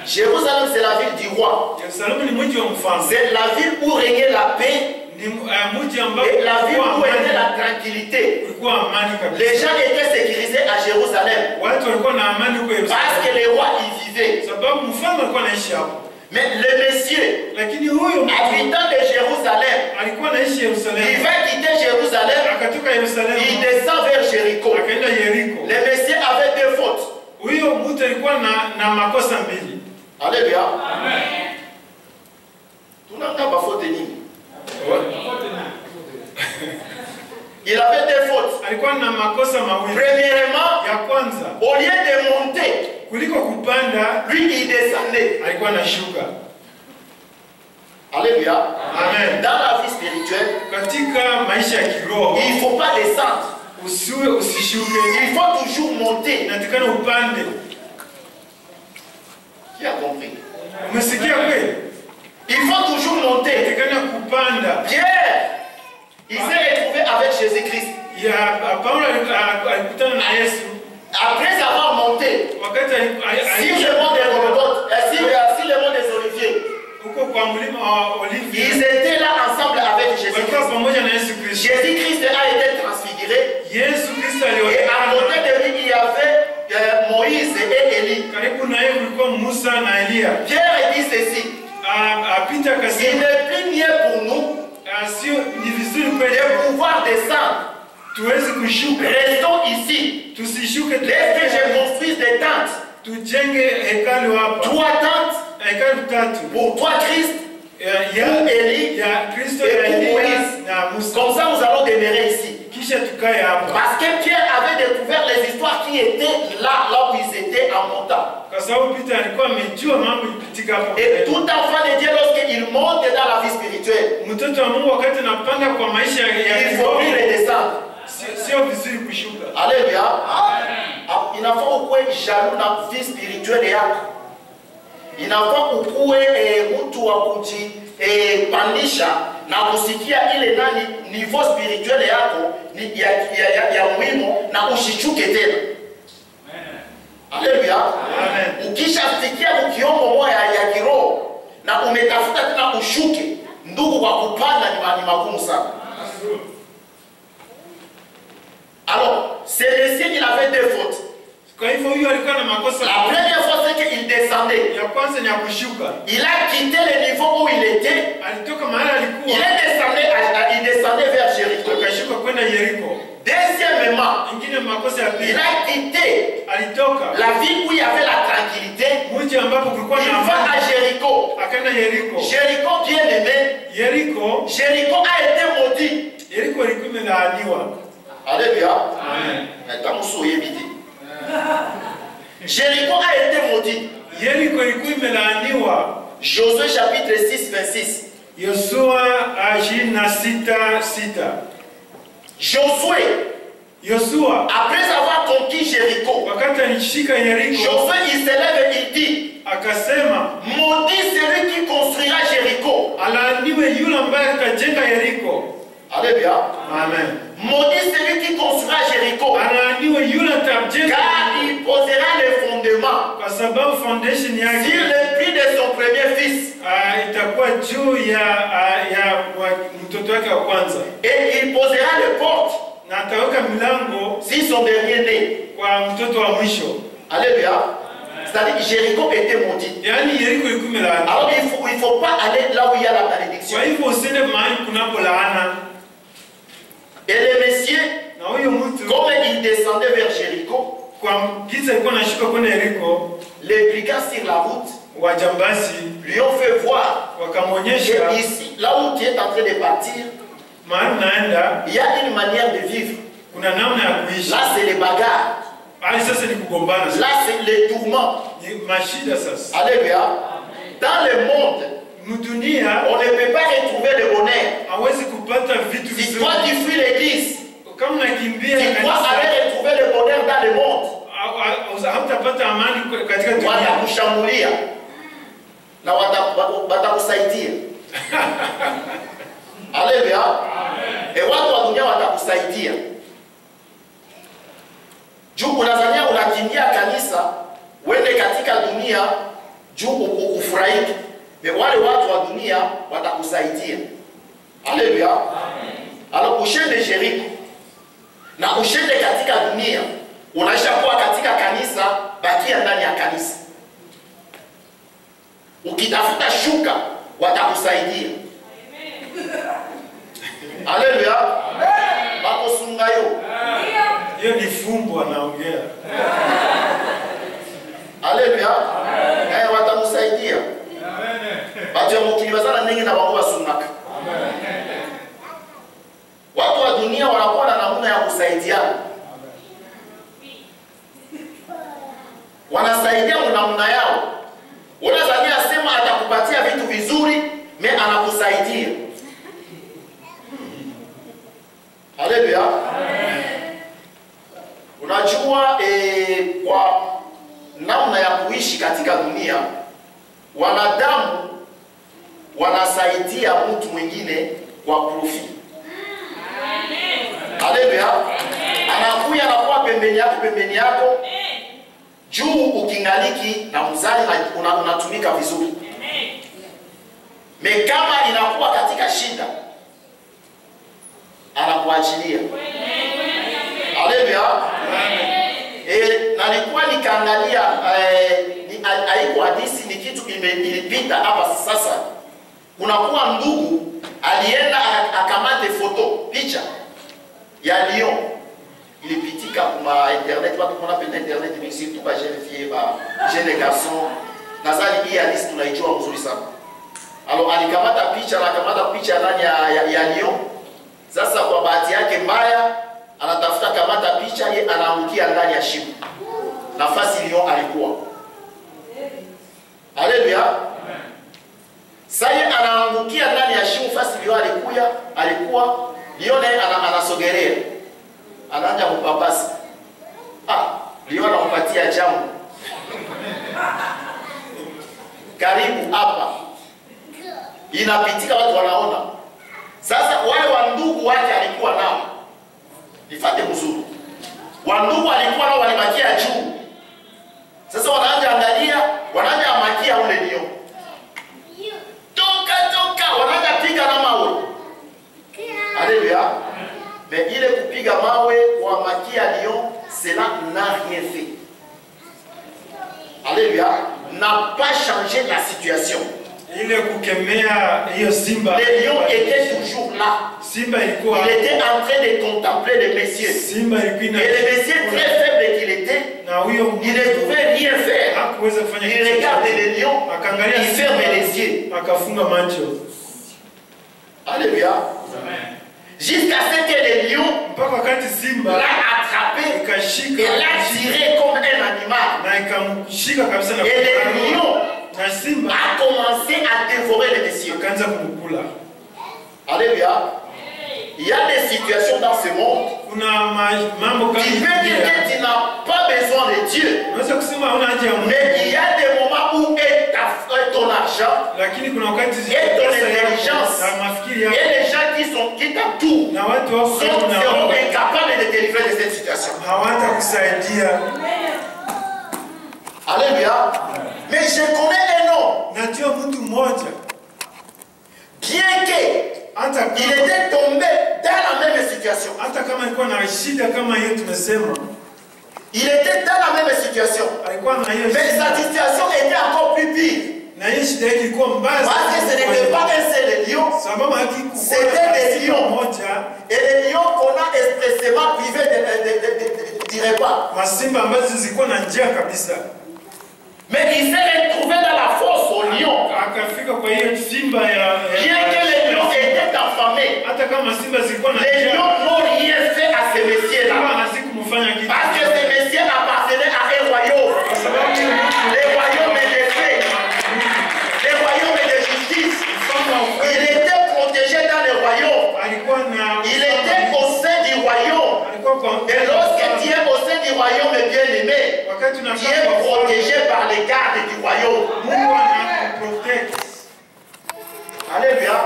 Jérusalem, c'est la ville du roi. Yerusalemu ni mji wa mfalme. C'est la ville où régnait la paix Ni mji ambao Et la ville où était la tranquillité. kulikuwa amani kabisa. Les gens étaient sécurisés à Jérusalem. Watu walikuwa na amani huko Parce Yerusalemu. que les rois y vivaient. Sababu mfalme alikuwa anaishi hapo. Mais le monsieur, Lakini huyo habitant de Jérusalem, alikuwa anaishi il Yerusalemu. va quitter Jérusalem, Akatoka Yerusalemu. il descend vers Jéricho. Akaenda Yeriko. Le monsieur avait deux fautes. Huyo mtu alikuwa na makosa mbili. Alléluia. Amen. Tunataka faute nini? Il avait deux fautes. Alikuwa na makosa mawili. Premièrement, Ya kwanza, au lieu de monter, kuliko kupanda, lui il descendait. alikuwa anashuka. Alléluia. Amen. Dans la vie spirituelle, Katika maisha ya kiroho, il ne faut pas descendre. usishuke. Il faut toujours monter. Inatakana upande. Qui a compris? Umesikia kweli? Il faut toujours monter. Inatakana kupanda. Pierre, il s'est retrouvé avec Jésus-Christ. Ya Paulo alikutana na Yesu. Après avoir monté, Wakati si le monde des Golgothes, si le monde des Oliviers, huko kwa mlima wa Olivi, ils étaient là ensemble avec walikuwa Jésus-Christ. pamoja na Yesu Kristo. Jésus-Christ a été transfiguré. Yesu Kristo Et à côté alionekana. de lui, il y avait Moïse et Élie. Karibu na yeye kulikuwa Musa na Elia. Pierre dit ceci. Apita Il akasema, n'est plus mieux pour nous sio ni vizuri kwetu de pouvoir descendre. tuwezi kushuka, Restons ici. tusishuke, Laisse que je construise des tentes. tujenge hekalu hapa, 3 tentes hekalu tatu pour toi, Christ, ya pour Élie ya Kristo, et ya pour Elia Moïse. na Musa. Comme ça, nous allons demeurer ici. Kisha tukae hapa, Parce que Pierre avait découvert les histoires qui étaient là où ils étaient en montant. kwa sababu Peter alikuwa amejua mambo ilipitika hapo. Et tout enfant de Dieu, lorsqu'il monte dans la vie spirituelle, Mtoto wa Mungu wakati anapanda kwa maisha ya il faut plus redescendre. sio vizuri kushuka. Alléluia. Inafaa ukuwe jaloux na vie spirituelle yako. Inafaa ukuwe mtu wa kujipandisha na kusikia ile nani niveau spirituelle yako ni ya muhimu na usishuke tena. Alléluia. Amen. Ukishafikia ukiongo moja ya kiroho na umetafuta tena ushuke, ndugu, kwa kupanda ni magumu sana. Alors, ce monsieur, il avait deux fautes. Kwa hivyo huyo alikuwa na makosa. La première fois, c'est qu'il descendait. Ya kwanza ni ya kushuka. Il a quitté le niveau où il était. Alitoka mahali alikuwa, Il descendait vers Jéricho. akashuka kwenda Yeriko. Deuxièmement, Ingine makosa ya il pili, a quitté alitoka la ville où il y avait la tranquillité. mji ambapo kulikuwa Il na va amani, à Jéricho. akaenda Yeriko. Jéricho, bien aimé, Yeriko, Jéricho a été maudit. Yeriko ilikuwa imelaaniwa. Alléluia. Amen. Maintenant, Jéricho a été maudit. Yeriko ilikuwa imelaaniwa. Josué chapitre 6, 26. Yosua 26:6. Yosua Après avoir conquis Jéricho, wakati alishika Yeriko, Josué il se lève et il dit, akasema, maudit celui qui construira Jéricho. alaaniwe yule ambaye atajenga Yeriko. Alléluia. Amen. Maudit celui qui construira Jéricho, Alaaniwe yule atajenga, car il posera les fondements kwa sababu foundation sur yake le prix de son premier fils. itakuwa juu ya mtoto wake wa kwanza, Et il posera les portes na ataweka milango sur son dernier né. kwa mtoto wa mwisho. Alléluia. C'est-à-dire que Jéricho était maudit. Yaani Yeriko ilikuwa imelaaniwa. Alors il faut pas aller là où il y a la malédiction. Kwa hivyo usiende mahali kunapo laana. Et le monsieur, Na huyo mtu comme il descendait vers Jéricho, kwa giza alikuwa anashuka kwenda Yeriko, les brigands sur la route wajambazi lui ont fait voir wakamwonyesha, que ici, là où tu es en train de partir, mahali naenda il y a une manière de vivre. kuna namna ya kuishi. Là, c'est les bagarres. Hali sasa ni kugombana sasa. Là, c'est les tourments. Ni mashida sasa. Alléluia. Dans le monde, Mdunia on ne peut pas retrouver le bonheur. hawezi kupata vitu Si vizuri. toi tu fuis l'église, Kama unakimbia si toi kanisa, allais retrouver le bonheur dans le monde, hautapata amani katika dunia. watakushambulia na watakusaidia. Haleluya. Watu wa dunia watakusaidia. Juu unazania unakimbia kanisa uende katika dunia juu ufurahike. Wale watu wa dunia watakusaidia. Alléluia. Alors ushende Jericho na ushende katika dunia, unaisha kuwa katika kanisa, bakia ndani ya kanisa. Ukitafuta shuka watakusaidia. Alléluia. Bako sungayo. Hiyo ni fumbo anaongea. Alléluia. Watakusaidia. Watu mukilibazana ningi na wangu wasumaka. Watu wa dunia wanakuwa na namna ya kusaidiana. Wanasaidia kwa namna yao. Unazania sema atakupatia vitu vizuri, anakusaidia. Haleluya. Unajua kwa namna ya kuishi katika dunia, wanadamu wanasaidia mtu mwingine kwa profit. Haleluya. Anakuya anakuwa pembeni yako juu ukingaliki na mzali unatumika vizuri. Kama inakuwa katika shida, anakuachilia. Haleluya. Nalikuwa nikaangalia haiko hadithi, ni kitu ilipita hapa sasa. Kunakuwa ndugu alienda akamate foto, picha ya Lyon. Ilipitika kwa internet, watu wanapenda internet, mais surtout ba jeune fille, ba jeune garçon. Nazali hii hadithi tunaijua mzuri sana. Alors alikamata picha na akamata picha ndani ya Lyon. Sasa kwa bahati yake mbaya anatafuta kamata picha, yeye anaangukia ndani ya shimo. Nafasi Lyon alikuwa. Haleluya. Sasa anaangukia ndani ya shimo, fasi Lyon alikuwa Lyon naye anasogelea. Anaanza kupapasa. Lyon anampatia jambo. Karibu hapa. Inapitika, watu wanaona. Sasa wale wandugu wake alikuwa nao. Nifate mzuri. Wandugu alikuwa nao walibakia juu. Sasa wanaanza angalia, wanaanza amakia ule Lyon. Toka, wanaanza piga na mawe. Alléluia. Mais ile kupiga mawe kwa makia Lyon, cela n'a rien fait. Alléluia. N'a pas changé la situation. Ile kukemea hiyo simba. Le lion était toujours là. Simba ilikuwa. Il était en train de contempler le monsieur. Simba ilikuwa. Et le monsieur très faible qu'il était, il ne pouvait rien faire. Hakuweza kufanya kitu. Il regarde le lion, akaangalia, il ferme les yeux, akafunga macho. Alléluia. Jusqu'à ce que le lion l'a attrapé et l'a tiré comme un animal. Et le lion a commencé à dévorer le monsieur. Alléluia. Il y a des situations dans ce monde. Tu peux dire que tu n'as pas besoin de Dieu. Mais il y a des moments où est ton argent, et ton intelligence, et les gens qui t'entourent seront incapables de te livrer de cette situation. Alléluia. Mais je connais un homme, bien qu'il était tombé dans la même situation. Il était dans la même situation. Mais sa situation était encore plus pire. Parce que ce n'était pas un seul lion, c'était des lions. Et les lions qu'on a expressément privés du repas. Mais il s'est retrouvé dans la fosse au lion. Bien que les lions étaient affamés, les lions n'ont rien fait à ce messieurs-là. Parce que ce messieurs appartenaient à un royaume. Les royaumes des faits, les royaumes de justice. Il était protégé dans le royaume. Il était au sein du royaume. Et lorsque tu es au sein du royaume bien-aimé, tu es protégé par les gardes du royaume. Alléluia.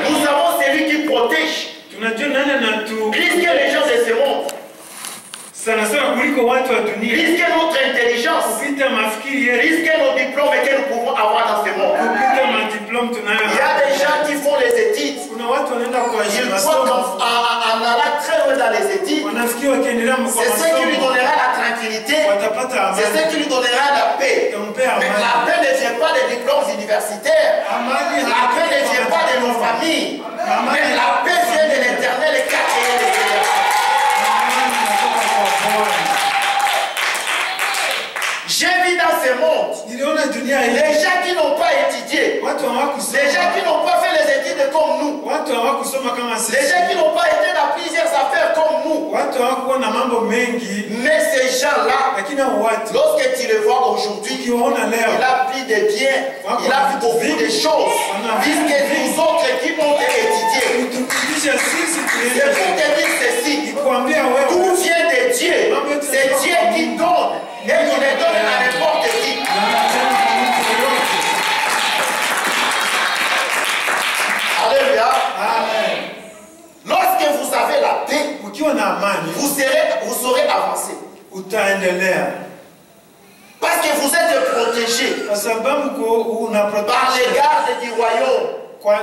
Nous avons celui qui protège. Plus que les gens de ce monde. Plus que notre intelligence. Plus que nos diplômes que nous pouvons avoir dans ce monde. Il y a des gens qui font les études. wanapoenda kwa Il masomo, croit qu'en allant très loin dans les études, wanafikiri wakiendelea kwa c'est ce qui lui masomo donnera la tranquillité, watapata c'est ce amani. qui lui donnera la paix. Itampea Mais amani. la paix ne vient pas des diplômes universitaires. Amani La paix ne vient pas de nos familles. Mais la paix vient de l'Éternel et qu'a créé le Seigneur. J'ai vu dans ce monde Niliona dunia hii les gens qui n'ont pas étudié, watu hawakusoma, les gens qui n'ont pas fait les études comme nous, watu hawakusoma kama les sisi, gens qui n'ont pas été dans plusieurs affaires comme nous. watu hawakuwa na mambo mengi, Mais ces gens-là, lakini hao watu lorsque tu les vois aujourd'hui, ukiwaona leo il a pris des biens, il a pris beaucoup de choses, puisque nous autres qui ont étudié. kuturudisha sisi C'est tuende pour te dire ceci, kuambia wewe tout vient de Dieu, c'est Dieu qui donne, et il le donne à n'importe qui. Alléluia. Amen. Lorsque vous avez la paix, Ukiwa na amani vous saurez avancer. utaendelea, Parce que vous êtes protégés kwa sababu una par protection les gardes du royaume. kwa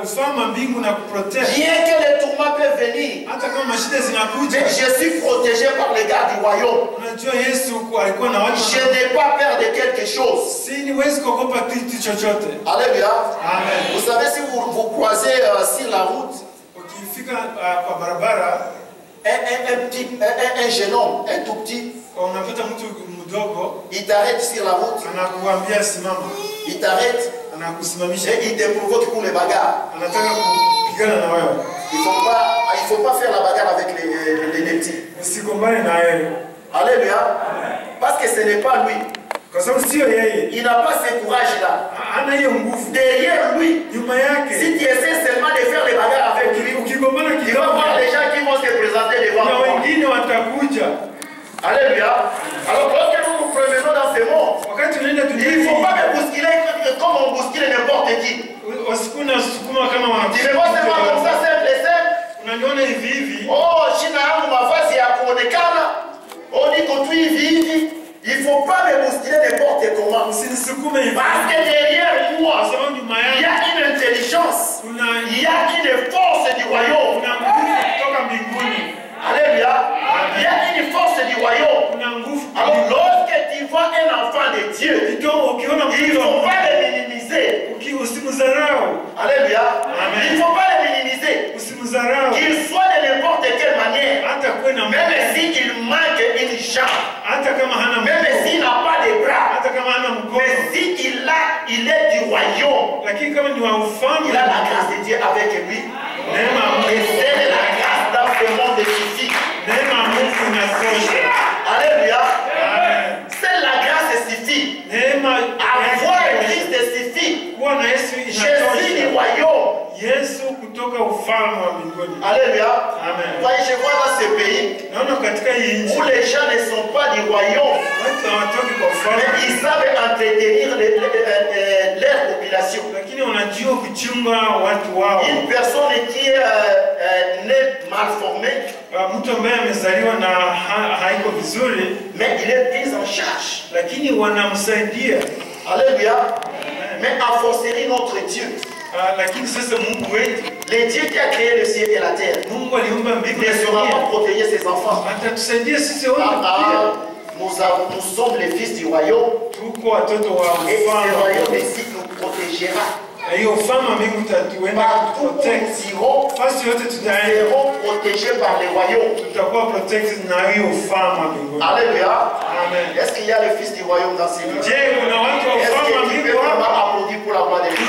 ufalme mbingu na kuprotect. Bien que les tourments peuvent venir, Hata kama shida zinakuja, mais je suis protégé par les gardes du royaume. unajua Yesu alikuwa na watu. Je n'ai pas peur de quelque chose. Si niwezi kuogopa kitu chochote. Alléluia. Amen. Vous savez, si vous croisez sur la route Ukifika kwa barabara un jeune homme, un tout petit, unapata mtu mdogo il t'arrête sur la route, anakuambia simama, il t'arrête anakusimamisha, et il te provoque pour les bagarres. anataka kupigana na wewe. Il ne faut pas faire la bagarre avec les petits. Usikombane na yeye, Alléluia. Parce que ce n'est pas lui. kwa sababu sio yeye, Il n'a pas ce courage-là. hana hiyo nguvu. Derrière lui, Nyuma yake si tu essaies seulement de faire les bagarres avec lui, ukigombana il va kidogo, voir les gens qui vont se présenter devant na toi. wengine watakuja. Alléluia. Alors lorsque nous nous promenons dans ce monde, Wakati unaenda il ne faut duniani, pas me bousculer comme on bouscule n'importe qui. wasikuna sukuma kama Tu me vois seulement comme ça, simple et simple. unaniona hivi hivi. Oh, jina yangu mavazi ya kuonekana. Oh, niko tu hivi hivi. Il ne faut pas me bousculer n'importe comment. Usinisukume hivi, Parce que derrière kwa moi, sababu nyuma il y yake a une intelligence. kuna Il y a une force du royaume. nguvu kutoka mbinguni, Alléluia. Il y a une force du royaume. kuna nguvu. Alors lorsque tu vois un enfant de Dieu, Ukiona il ne faut pas le minimiser. usimdharau, Alléluia. Amen. Il ne faut pas le minimiser. usimdharau, Qu'il soit de n'importe quelle manière. hata kuwe na Même s'il manque une jambe. hata kama hana Même mkono, s'il n'a pas de bras. hata kama hana Mais mkono, il est du royaume. lakini kama ni wa ufalme, Il a la grâce de Dieu avec lui. neema ya Et Mungu, c'est la grâce dans ce monde suffit. neema ya Mungu inatosha. Alléluia. Amen. C'est la grâce suffit. Neema Avoir Christ suffit. kuwa na Yesu Jésus du inatosha. royaume. Yesu kutoka ufalme wa mbinguni. Alléluia. Amen. Voyez, je vois dans ce pays Naona katika hii nchi où les gens ne sont pas du royaume, watu hawatoki kwa mais ufalme, ils savent entretenir leur population. lakini wanajua kuchunga watu wao. Une personne qui est née mal formée, Mtu ambaye amezaliwa na haiko vizuri, mais il est pris en charge. lakini wanamsaidia. Alléluia. Mais a fortiori notre Dieu, Lakini sasa Mungu wetu, le Dieu qui a créé le ciel et la terre, Mungu aliumba mbingu ne na sera pas dunia, protéger ses enfants. atatusaidia sisi wote Ah, pia. nous sommes les fils du royaume Tuko watoto wa et ce ufalme, royaume ici nous protégera. na hiyo ufalme wa mbingu utatuenda Partout où protect. nous irons, Fasi yote nous tutaenda, serons protégés par les royaumes. tutakuwa protected na hiyo ufalme wa mbinguni. Alléluia. Amen. Est-ce qu'il y a le fils du royaume dans ces lieux? Je, kuna watu wa Est-ce ufalme wa que tu peux mbingu hapa? vraiment applaudir pour la gloire de Dieu?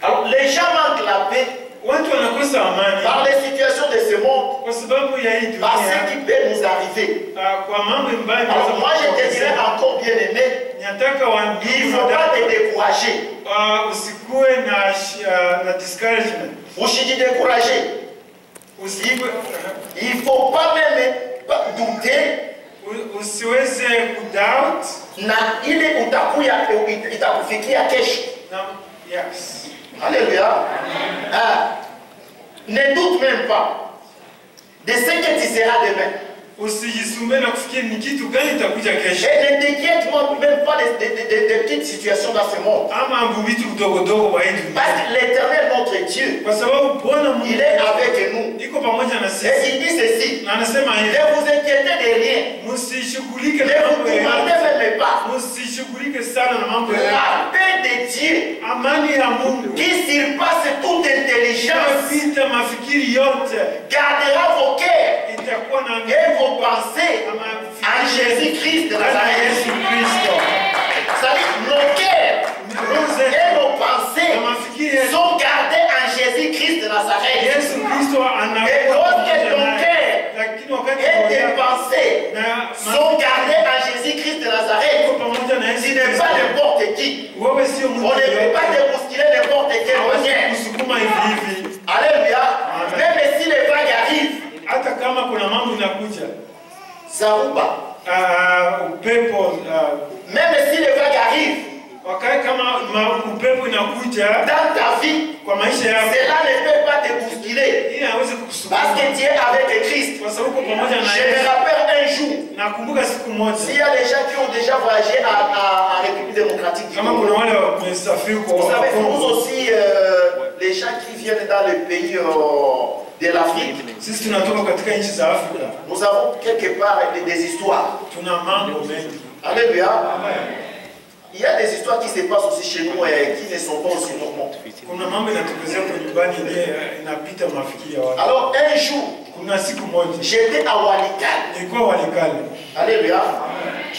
Alors, les gens manquent la paix Watu wanakosa amani par les situations de ce monde, kwa sababu ya hii par ce dunia, qui peut nous arriver. kwa mambo mbaya. Alors, moi, je te dirais encore bien aimé, Nataka il ne faut pas te décourager. usikuwe na discouragement, Ushijidécourager. usiwe Il ne faut pas même douter usiweze kudoubt na ile itakufikia kesho. yes. Alléluia. Ne doute même pas de ce que tu seras demain. Usijisumbue na kufikiri ni kitu gani itakuja kesho. Et ne t'inquiète même même pas des petites situations dans ce monde. Ama vitu vidogo dogo wa hii dunia. Parce que l'éternel, notre Dieu, Kwa sababu Bwana Mungu il est avec nous. iko pamoja na Et sisi. il dit ceci, Na anasema hivi, ne vous inquiétez de rien, msishughulike ne na vous mambo tourmentez yoyote. même pas. Msishughulike sana na mambo yoyote. La paix de Dieu, Amani ya Mungu qui surpasse toute intelligence, inapita mafikiri yote, gardera vos cœurs itakuwa na et vos pensées en Jésus-Christ de Nazareth. Yesu Kristo. C'est-à-dire, nos cœurs et nos pensées sont gardés en Jésus-Christ de Nazareth. Yesu Kristo Et lorsque ton cœur lakini wakati et tes pensées sont gardés en Jésus-Christ de Nazareth, tu n'es pas n'importe qui. wewe sio On mtu ne peut pas te bousculer n'importe quel moyen. kusukuma hivi hivi. Alléluia. Même si les vagues arrivent, Hata kama kuna mambo inakuja, Zaruba, upepo, même si les vagues arrivent wakati kama upepo inakuja dans ta vie, kwa maisha yako, cela ne peut pas te bousculer. ili hawezi kukusukuma Parce que tu es avec Christ. kwa sababu uko pamoja na Je me Yesu. rappelle un jour, Nakumbuka siku moja, s'il y a des gens qui ont déjà voyagé en République démocratique du kama Congo, kuna wale wamesafiri vous kwa savez, nous Kongo, aussi, les gens qui viennent dans le pays de l'Afrique, sisi tunatoka katika nchi za Afrika, nous avons quelque part des histoires. tuna mambo mengi. Alléluia. Il y a des histoires qui se passent aussi chez nous et qui ne sont pas aussi normales. Kuna mambo inatokezea kwa nyumbani ile inapita mafikiri ya watu. Alors, un jour, Kuna siku moja j'étais à Walikale. nilikuwa Walikale, Alléluia.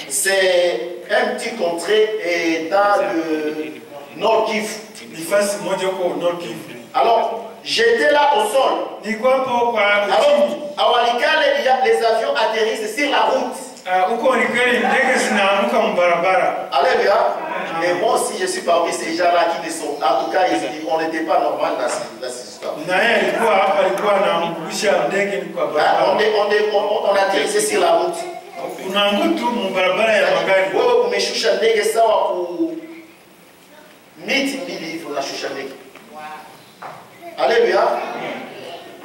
C'est un petit contrée et dans le Nord Kivu. nifasi moja huko Nord Kivu. Alors, j'étais là au sol. Nilikuwa hapo kwa Alors, à Walikale, les avions atterrissent sur la route. huko Walikale, ndege zinaanguka mbarabara. Alléluia. Et moi aussi, je suis parmi ces gens-là qui ne sont. En tout cas, on n'était pas normal dans cette histoire. Na yeye alikuwa hapa, alikuwa anaangusha ndege kwa barabara. On atterrissait sur la route. Unaanguka tu mbarabara ya magari. Wewe umeshusha ndege sawa ku miti mbili hivi unashusha ndege. Alléluia.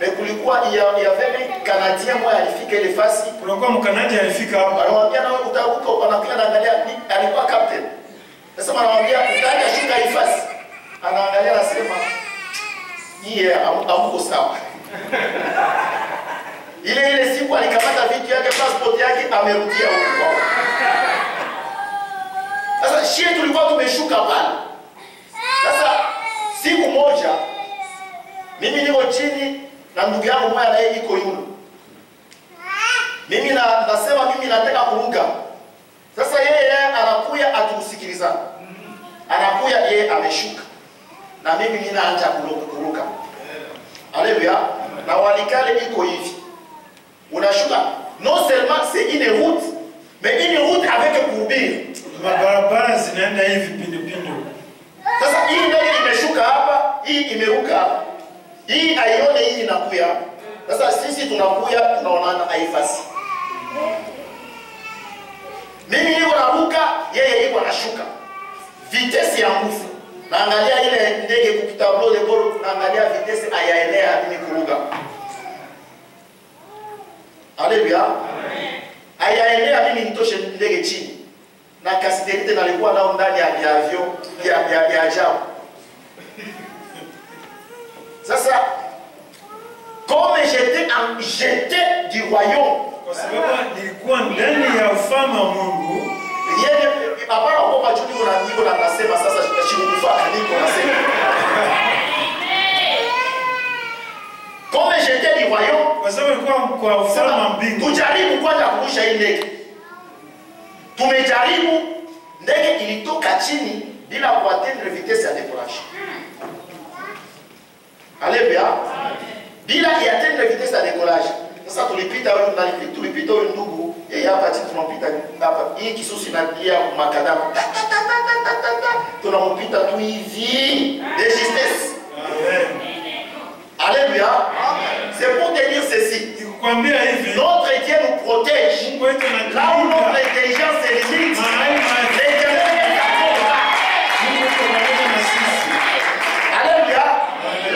Mais kulikuwa il y avait un Canadien moi alifika ile fasi. Kulikuwa mkanadi alifika hapa. Anamwambia na wewe utaruka anakuja anaangalia alikuwa captain. Sasa anamwambia utaenda shuka hii fasi. Anaangalia anasema hii amko sawa. Ile siku alikamata vitu yake passport yake amerudia huko. Sasa shie tulikuwa tumeshuka pale. Sasa siku moja mimi niko chini na ndugu yangu mmoja naye iko yule. Mimi nasema mimi nataka kuruka. Sasa yeye anakuya atusikilizana. Anakuya yeye ameshuka. Na mimi ninaanza kuruka. Alléluia. Na Walikale iko hivi. Unashuka. Non seulement c'est une route, mais une route avec courbure. Barabara zinaenda hivi pindu. Sasa hii ndege imeshuka hapa, hii imeruka hapa. Hii aione hii inakuya. Sasa sisi tunakuya tunaonana haifasi. Mimi niko naruka, yeye yuko anashuka. Vitesi ya nguvu. Naangalia ile ndege kupita tableau de bord, naangalia vitesi ayaenea mimi kuruka. Alléluia. Ayaenea mimi nitoshe ndege chini. Na kasiterite nalikuwa nao ndani ya avion ya ajabu. Sasa comme j'étais du royaume, kwa sababu nilikuwa ndani ya ufalme wa Mungu. yeye hapana kwa majuni niko na nasema sasa shikufaka niko nasema. Comme j'étais du royaume, Kwa sababu nilikuwa kwa ufalme wa mbingu. tujaribu kwanza kurusha hii ndege. Tumejaribu, ndege ilitoka chini bila kuatteindre vitesse ya décollage. Alléluia. Bila iatteindre vitesse ya décollage. Sasa tulipita huyu ndugu, yeye hapa chini tunampita hapa. Hii kisusi na dia makadamu. Tunampita tu hivi de justesse. Amen. Alléluia. C'est pour te dire ceci. Nikukwambia hivi, Notre Dieu nous protège. Mungu wetu Là où notre anatulinda. intelligence est limite, Mahali l'Éternel est à combat. Mungu yuko pamoja na sisi. Alléluia.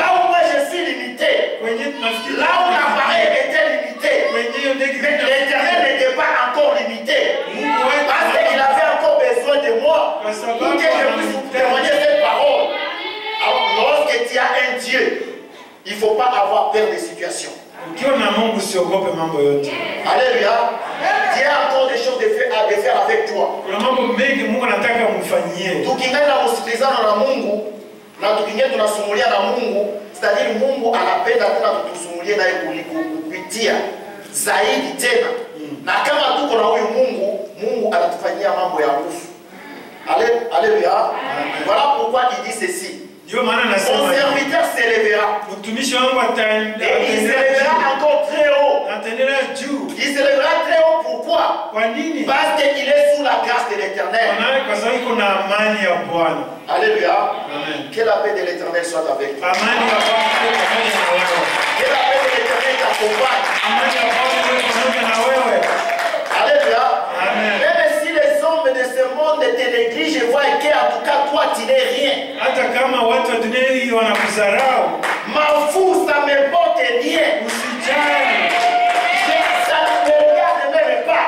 Là où moi je suis limité, Kwenye tunafikiri là où l'appareil était limité, kwenye hiyo ndege mais l'Éternel n'était pas encore limité. Mungu wetu Parce qu'il avait encore besoin de Dieu, il ne faut pas avoir peur des situations. Ukiwa na Mungu usiogope mambo yote. Alléluia. Dieu a encore des choses à faire avec toi. Kuna mambo mengi Mungu anataka umfanyie. Tukingana kusikilizana na Mungu na tukingana tunasumulia na Mungu, c'est-à-dire Mungu anapenda tena tutusumulie naye kupitia zaidi tena. Na kama tuko na huyu Mungu anatufanyia mambo ya nguvu. Alléluia. Voilà pourquoi il dit ceci. Son serviteur s'élèvera. Et il s'élèvera encore très haut. Il s'élèvera très haut, pourquoi? Parce qu'il est sous la grâce de l'Éternel. Alléluia. Que la paix de l'Éternel soit avec toi. Que la paix de l'Éternel t'accompagne. Alléluia. Même si les hommes de ce monde te négligent, je vois qu'en tout cas toi tu n'es rien. M'en fous, ça ne m'importe rien. Ça ne me regarde même pas.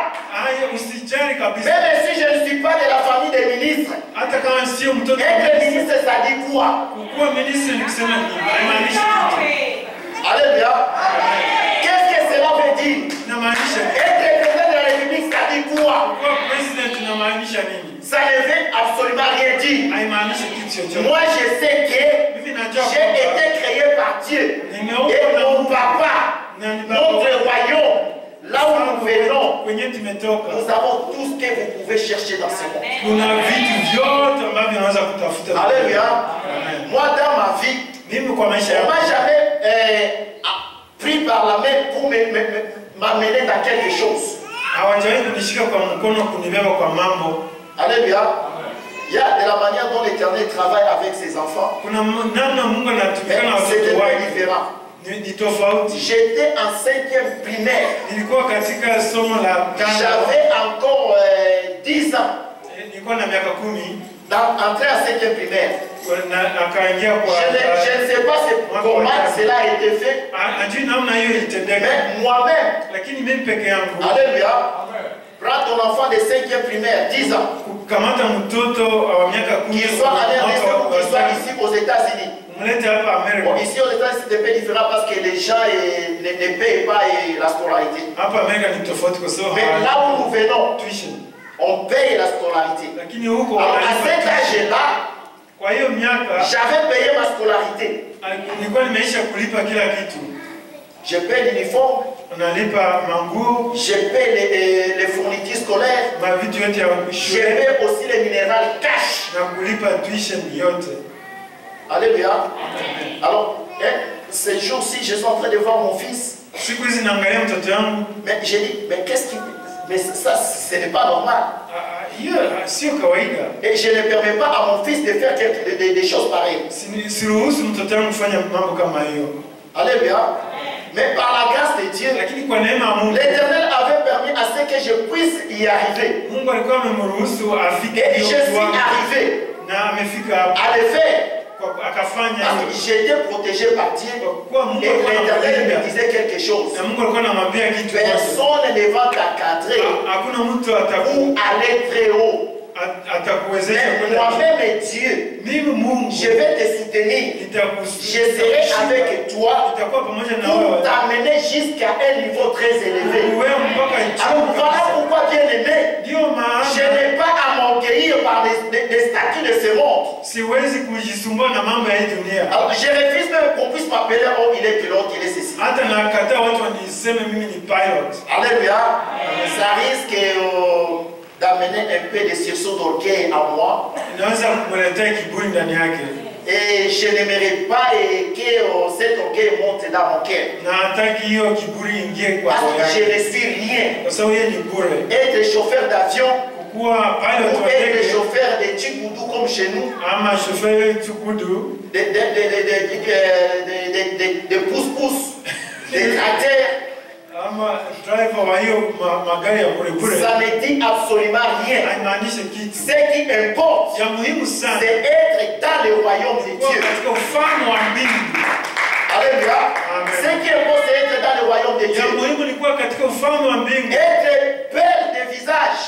Même si je ne suis pas de la famille des ministres. Être ministre, ça dit quoi? Alléluia. Qu'est-ce que cela veut dire? Être président de la République, ça dit quoi? Ça ne veut absolument rien dire. Moi, je sais que j'ai été créé par Dieu. Et mon papa, notre royaume, là où nous venons, nous avons tout ce que vous pouvez chercher dans ce monde. Alléluia. Moi, dans ma vie, on ne m'a jamais pris par la main pour m'amener dans quelque chose. Alléluia. Il y a de la manière dont l'Éternel travaille avec ses enfants. C'est différent. J'étais en 5e primaire. J'avais encore 10 ans. Entré en 5e primaire. Je ne sais pas comment cela a été fait. Mais moi-même, alléluia, prends ton enfant de 5e primaire, 10 ans, qu'il soit allé en Israël ou qu'il soit ici aux États-Unis. Bon, ici aux États-Unis c'est un peu différent parce que les gens ne payent pas la scolarité. Mais là où nous venons, on paye la scolarité. Alors à cet âge-là, j'avais payé ma scolarité. Je paye l'uniforme. Je paye les fournitures scolaires. Je paye aussi les minérales cash. Alléluia. Alors, ces jours-ci, je suis en train de voir mon fils. Mais j'ai dit, mais qu'est-ce qui... Mais ça, ce n'est pas normal. Et je ne permets pas à mon fils de faire des choses pareilles. Alléluia. Mais par la grâce de Dieu, l'Éternel avait permis à ce que je puisse y arriver. Et je suis arrivé à le faire. Parce que j'étais protégé par Dieu. Et l'Éternel me disait quelque chose. Personne ne va t'encadrer ou aller très haut. Mais moi-même Dieu, je vais te soutenir. Je serai avec toi pour t'amener jusqu'à un niveau très élevé. Alors voilà pourquoi, bien aimé, je n'ai pas à m'orgueillir par les statuts de ce monde. Alors je refuse même qu'on puisse m'appeler oh il est pilote, il est ceci. Alléluia. Ça risque d'amener un peu de sursaut d'orgueil à moi. Et je n'aimerais pas que cet orgueil monte dans mon cœur. Parce que je ne suis rien. Être chauffeur d'avion ou être chauffeur de Tchoukoudou comme chez nous. De pousse-pousse, de tracteurs. Ça ne dit absolument rien. Ce qui importe, c'est être dans le royaume de Dieu. Alléluia. Ce qui importe, c'est être dans le royaume de Dieu. Être belle de visage.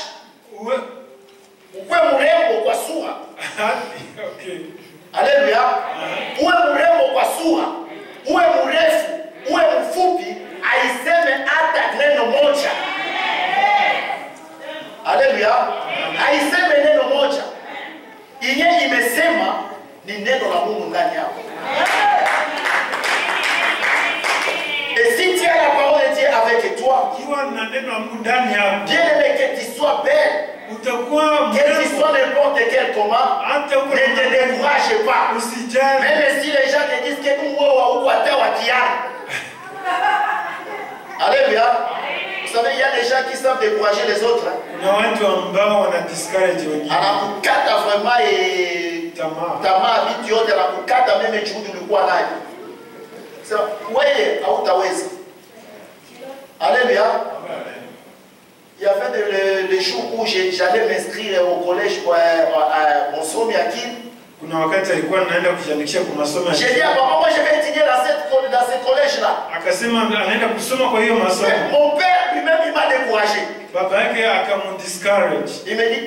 Alléluia. uwe mrembo kwa sura, uwe mrefu, uwe mfupi, aiseme hata neno moja. Haleluya. Aiseme neno moja. Inye imesema ni neno la Mungu ndani yako. Et si tu as la parole de Dieu avec toi, bien aimé, que tu sois belle, que tu sois n'importe quel comment, ne te décourage pas. Même si les gens te disent que nous sommes alléluia. Vous savez, il y a des gens qui savent décourager les autres. Anakukata vraiment et tamaa vitu yote, anakukata meme juhudi ulikuwa nayo. Sasa wewe hautaweza. Alléluia. Il y avait des jours où j'allais m'inscrire au collège pour mon somme Yakin. Kuna wakati alikuwa anaenda kujiandikisha kwa masomo. J'ai dit à papa, moi je vais étudier dans ce collège là. Akasema anaenda kusoma kwa hiyo masomo. Mon père lui-même il m'a découragé. Baba yake akamdiscourage. Il me dit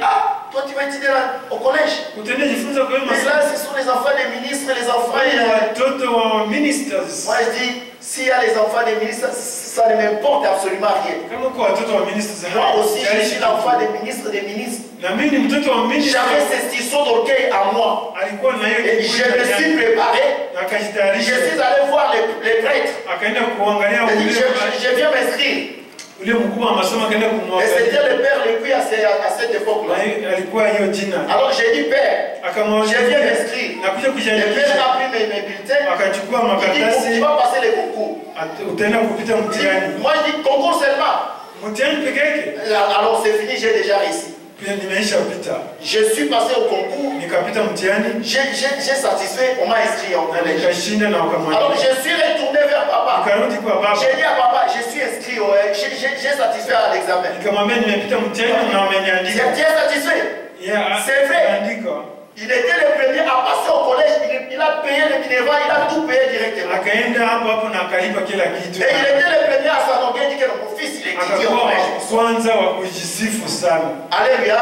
toi tu vas étudier au collège. Utaenda jifunza kwa hiyo masomo. Là ce sont les enfants des ministres, les enfants watoto wa ministers. Moi je dis s'il y a les enfants des ministres, ça ne m'importe absolument rien. Kama kwa watoto wa ministers. Moi aussi je suis l'enfant des ministres des ministres. Na mimi ni mtoto wa ministers. J'avais ce stylo d'orgueil à moi. Alikuwa na hiyo. Et je me suis préparé. Akajitayarisha. Je suis allé voir les prêtres. Akaenda kuangalia ule. Je viens m'inscrire. Ule mkubwa wa masomo akaenda kumwangalia. Et c'était le père Lécuyer à cette époque-là. Alikuwa hiyo jina. Alors j'ai dit père, je viens m'inscrire. Nakuja Le kujiandikisha. père a pris mes bulletins. Akachukua Il makaratasi. dit tu vas passer les concours. Utaenda kupita mtihani. Moi je dis concours seulement. Mtihani peke yake. Alors c'est fini, j'ai déjà réussi. Pia nimeisha pita. Je suis passé au concours. Nikapita mtihani. J'ai satisfait, on m'a inscrit en collège. Nikashinda na wakamwambia. Alors je suis retourné vers papa. Nikarudi kwa baba. J'ai dit à papa, je suis inscrit, j'ai satisfait à l'examen. Nikamwambia nimepita mtihani na wameniandika. Tu es satisfait? C'est vrai. Il était le premier à passer au collège, il a payé le Minerva, il a tout payé directement. Akaenda hapo hapo na akalipa kila kitu. Et il était le premier à s'arroger, dit que mon fils il étudie au collège. Kwanza wa kujisifu sana. Alléluia.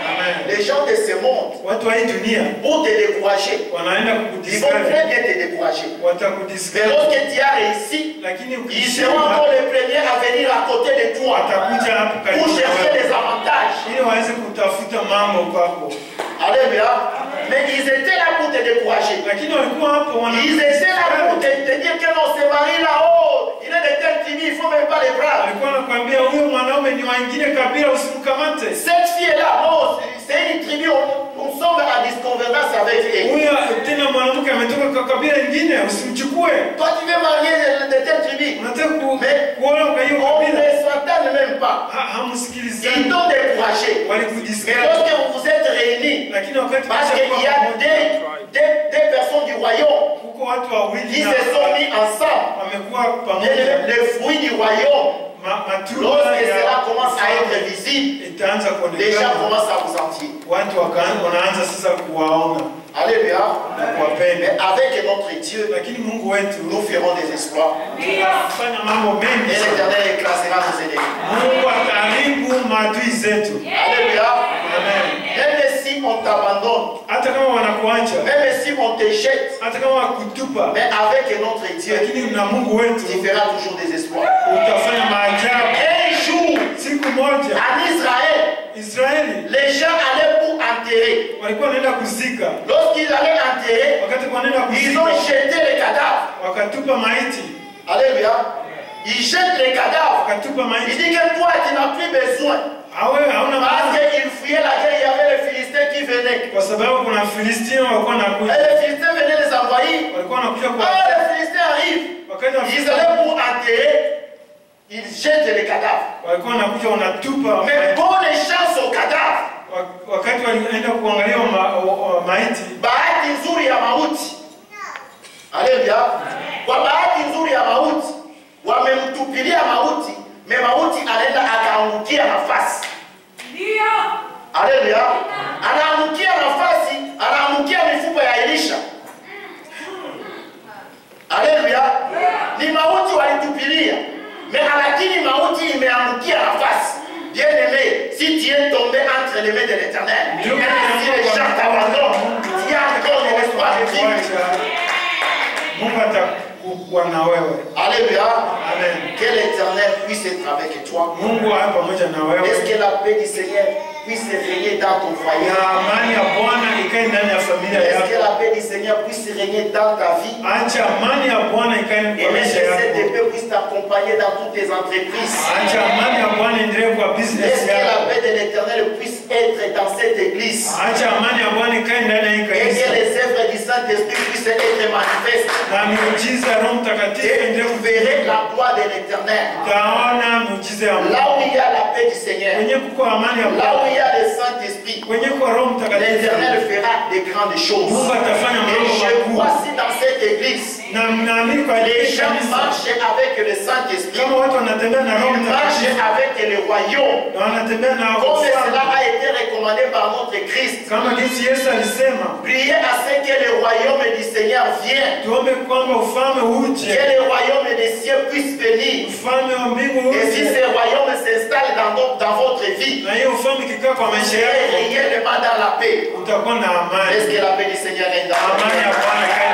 Amen. Les gens de ce monde, watu wa hii dunia pour te décourager, wanaenda ils vont kukudiscourage. très bien te décourager. Mais Watakudiscourage. lorsque tu as réussi, Lakini ils seront encore les premiers à venir à côté de toi watakuja hapo karibu pour chercher nawe. des avantages. Ili waweze kutafuta mambo kwako. Alléluia. Mais ils étaient là pour te décourager. Lakini walikuwa hapo Ils étaient là pour te dire que non, ce mari là-haut, il est de telle tribu, il ne faut même pas les prendre. walikuwa wanakuambia huyo mwanaume ni wa ingine kabila usimkamate. Cette fille-là, non, c'est une tribu, nous sommes en disconvenance avec elle. Huyo tena mwanamke ametoka kwa kabila ingine usimchukue. Toi, tu veux marier de telle tribu. Unataka Mais kuoa kwa hiyo on kabila. ne s'entend même pas. Hamsikilizani. Ils t'ont découragé. Mais Walikudiscourage. lorsque vous vous êtes réunis, Lakini wakati parce qu'il y a des personnes du royaume huko watu wawili qui se sont mis ensemble, wamekuwa pamoja. les fruits du royaume, Matunda lorsque cela commence à être visible, itaanza les gens kuonekana. commencent à vous sentir. Watu wanaanza sasa kuwaona Alléluia. na kuwapenda. Mais avec notre Dieu, Lakini Mungu wetu nous ferons des exploits. tunafanya mambo Et mengi sana. l'Éternel écrasera nos ennemis. Mungu ataharibu maadui zetu. Alléluia. Amen. Même si on t'abandonne, Hata kama wanakuacha, même si on te jette, hata kama wakutupa, mais avec notre Dieu, lakini na Mungu wetu tu feras toujours des exploits. utafanya maajabu. Un jour, Siku moja en Israël, Israeli les gens allaient pour enterrer. walikuwa wanaenda kuzika. Lorsqu'ils allaient enterrer, Wakati wanaenda ils ont kuzika, jeté les cadavres. wakatupa maiti, Alléluia. Ils jettent les cadavres. wakatupa Il maiti. dit que toi, tu n'as plus besoin. Hawe hauna Parce maana, qu'ils fuyaient la guerre, il y avait les Philistins qui venaient. kwa sababu kuna Filistia walikuwa Et wanakuja, les Philistins venaient les envahir. walikuwa wanakuja kwa Les Philistins arrivent. wakati wa Ils allaient pour enterrer. Ils jettent les cadavres. walikuwa wanakuja wanatupa Mais bonne chance aux cadavres. wakati walienda kuangalia maiti. Bahati nzuri ya mauti. Haleluya. Kwa bahati nzuri ya mauti, wamemtupilia mauti, me mauti anaenda akaangukia nafasi. Ndio. Haleluya. Anaangukia nafasi, anaangukia mifupa ya Elisha. Haleluya. Ni mauti walitupilia. Lakini mauti imeangukia nafasi. Bien-aimé, si tu es tombé entre les mains de l'Éternel, même si les gens t'abandonnent, il y a encore de l'espoir de vivre. Mungu atakuwa na wewe. Alléluia. Amen. Que l'Éternel puisse être avec toi. Mungu awe pamoja na wewe. Est-ce que la paix du Seigneur puisse régner dans ton foyer? Na amani ya Bwana ikae ndani ya familia Est-ce yako. que la paix du Seigneur puisse régner dans ta vie? Acha amani ya Bwana ikae Et kwa laisse maisha que cette yako. paix puisse t'accompagner dans toutes tes entreprises. Acha amani ya Bwana endelee kwa business Est-ce que la yako. paix de l'Éternel puisse être dans cette église? Acha amani ya Bwana ikae ndani ya hii Et que kanisa. les œuvres du Saint-Esprit puissent être manifestes. Na miujiza ya Roho Mtakatifu Et endelee vous verrez kufunuliwa. la gloire de l'Éternel. Utaona miujiza ya Mungu. Là où il y a la paix du Seigneur, Kwenye kuko amani ya là où Bwana. il y a le Saint-Esprit, Kwenye kwa Roho Mtakatifu. l'Éternel fera des grandes choses. Mungu atafanya Et mambo je makubwa. vois si dans cette église, Na naamini kwa les hii gens kanisa marchent avec le Saint-Esprit, kama watu wanatembea na Roho ils marchent Mtakatifu avec le royaume, na wanatembea na comme cela ufalme, a été recommandé par notre Christ. kama jinsi Yesu alisema, Priez à ce que le royaume du Seigneur vienne, tuombe kwamba ufalme uje, que le royaume des cieux puisse venir. ufalme wa mbingu Et si uje, ce royaume s'installe dans votre vie, na hiyo ufalme ikikaa kwa maisha et yako, réellement dans la paix. utakuwa na amani. Est-ce que la paix du Seigneur est dans Amani ya votre vie? Bwana ikae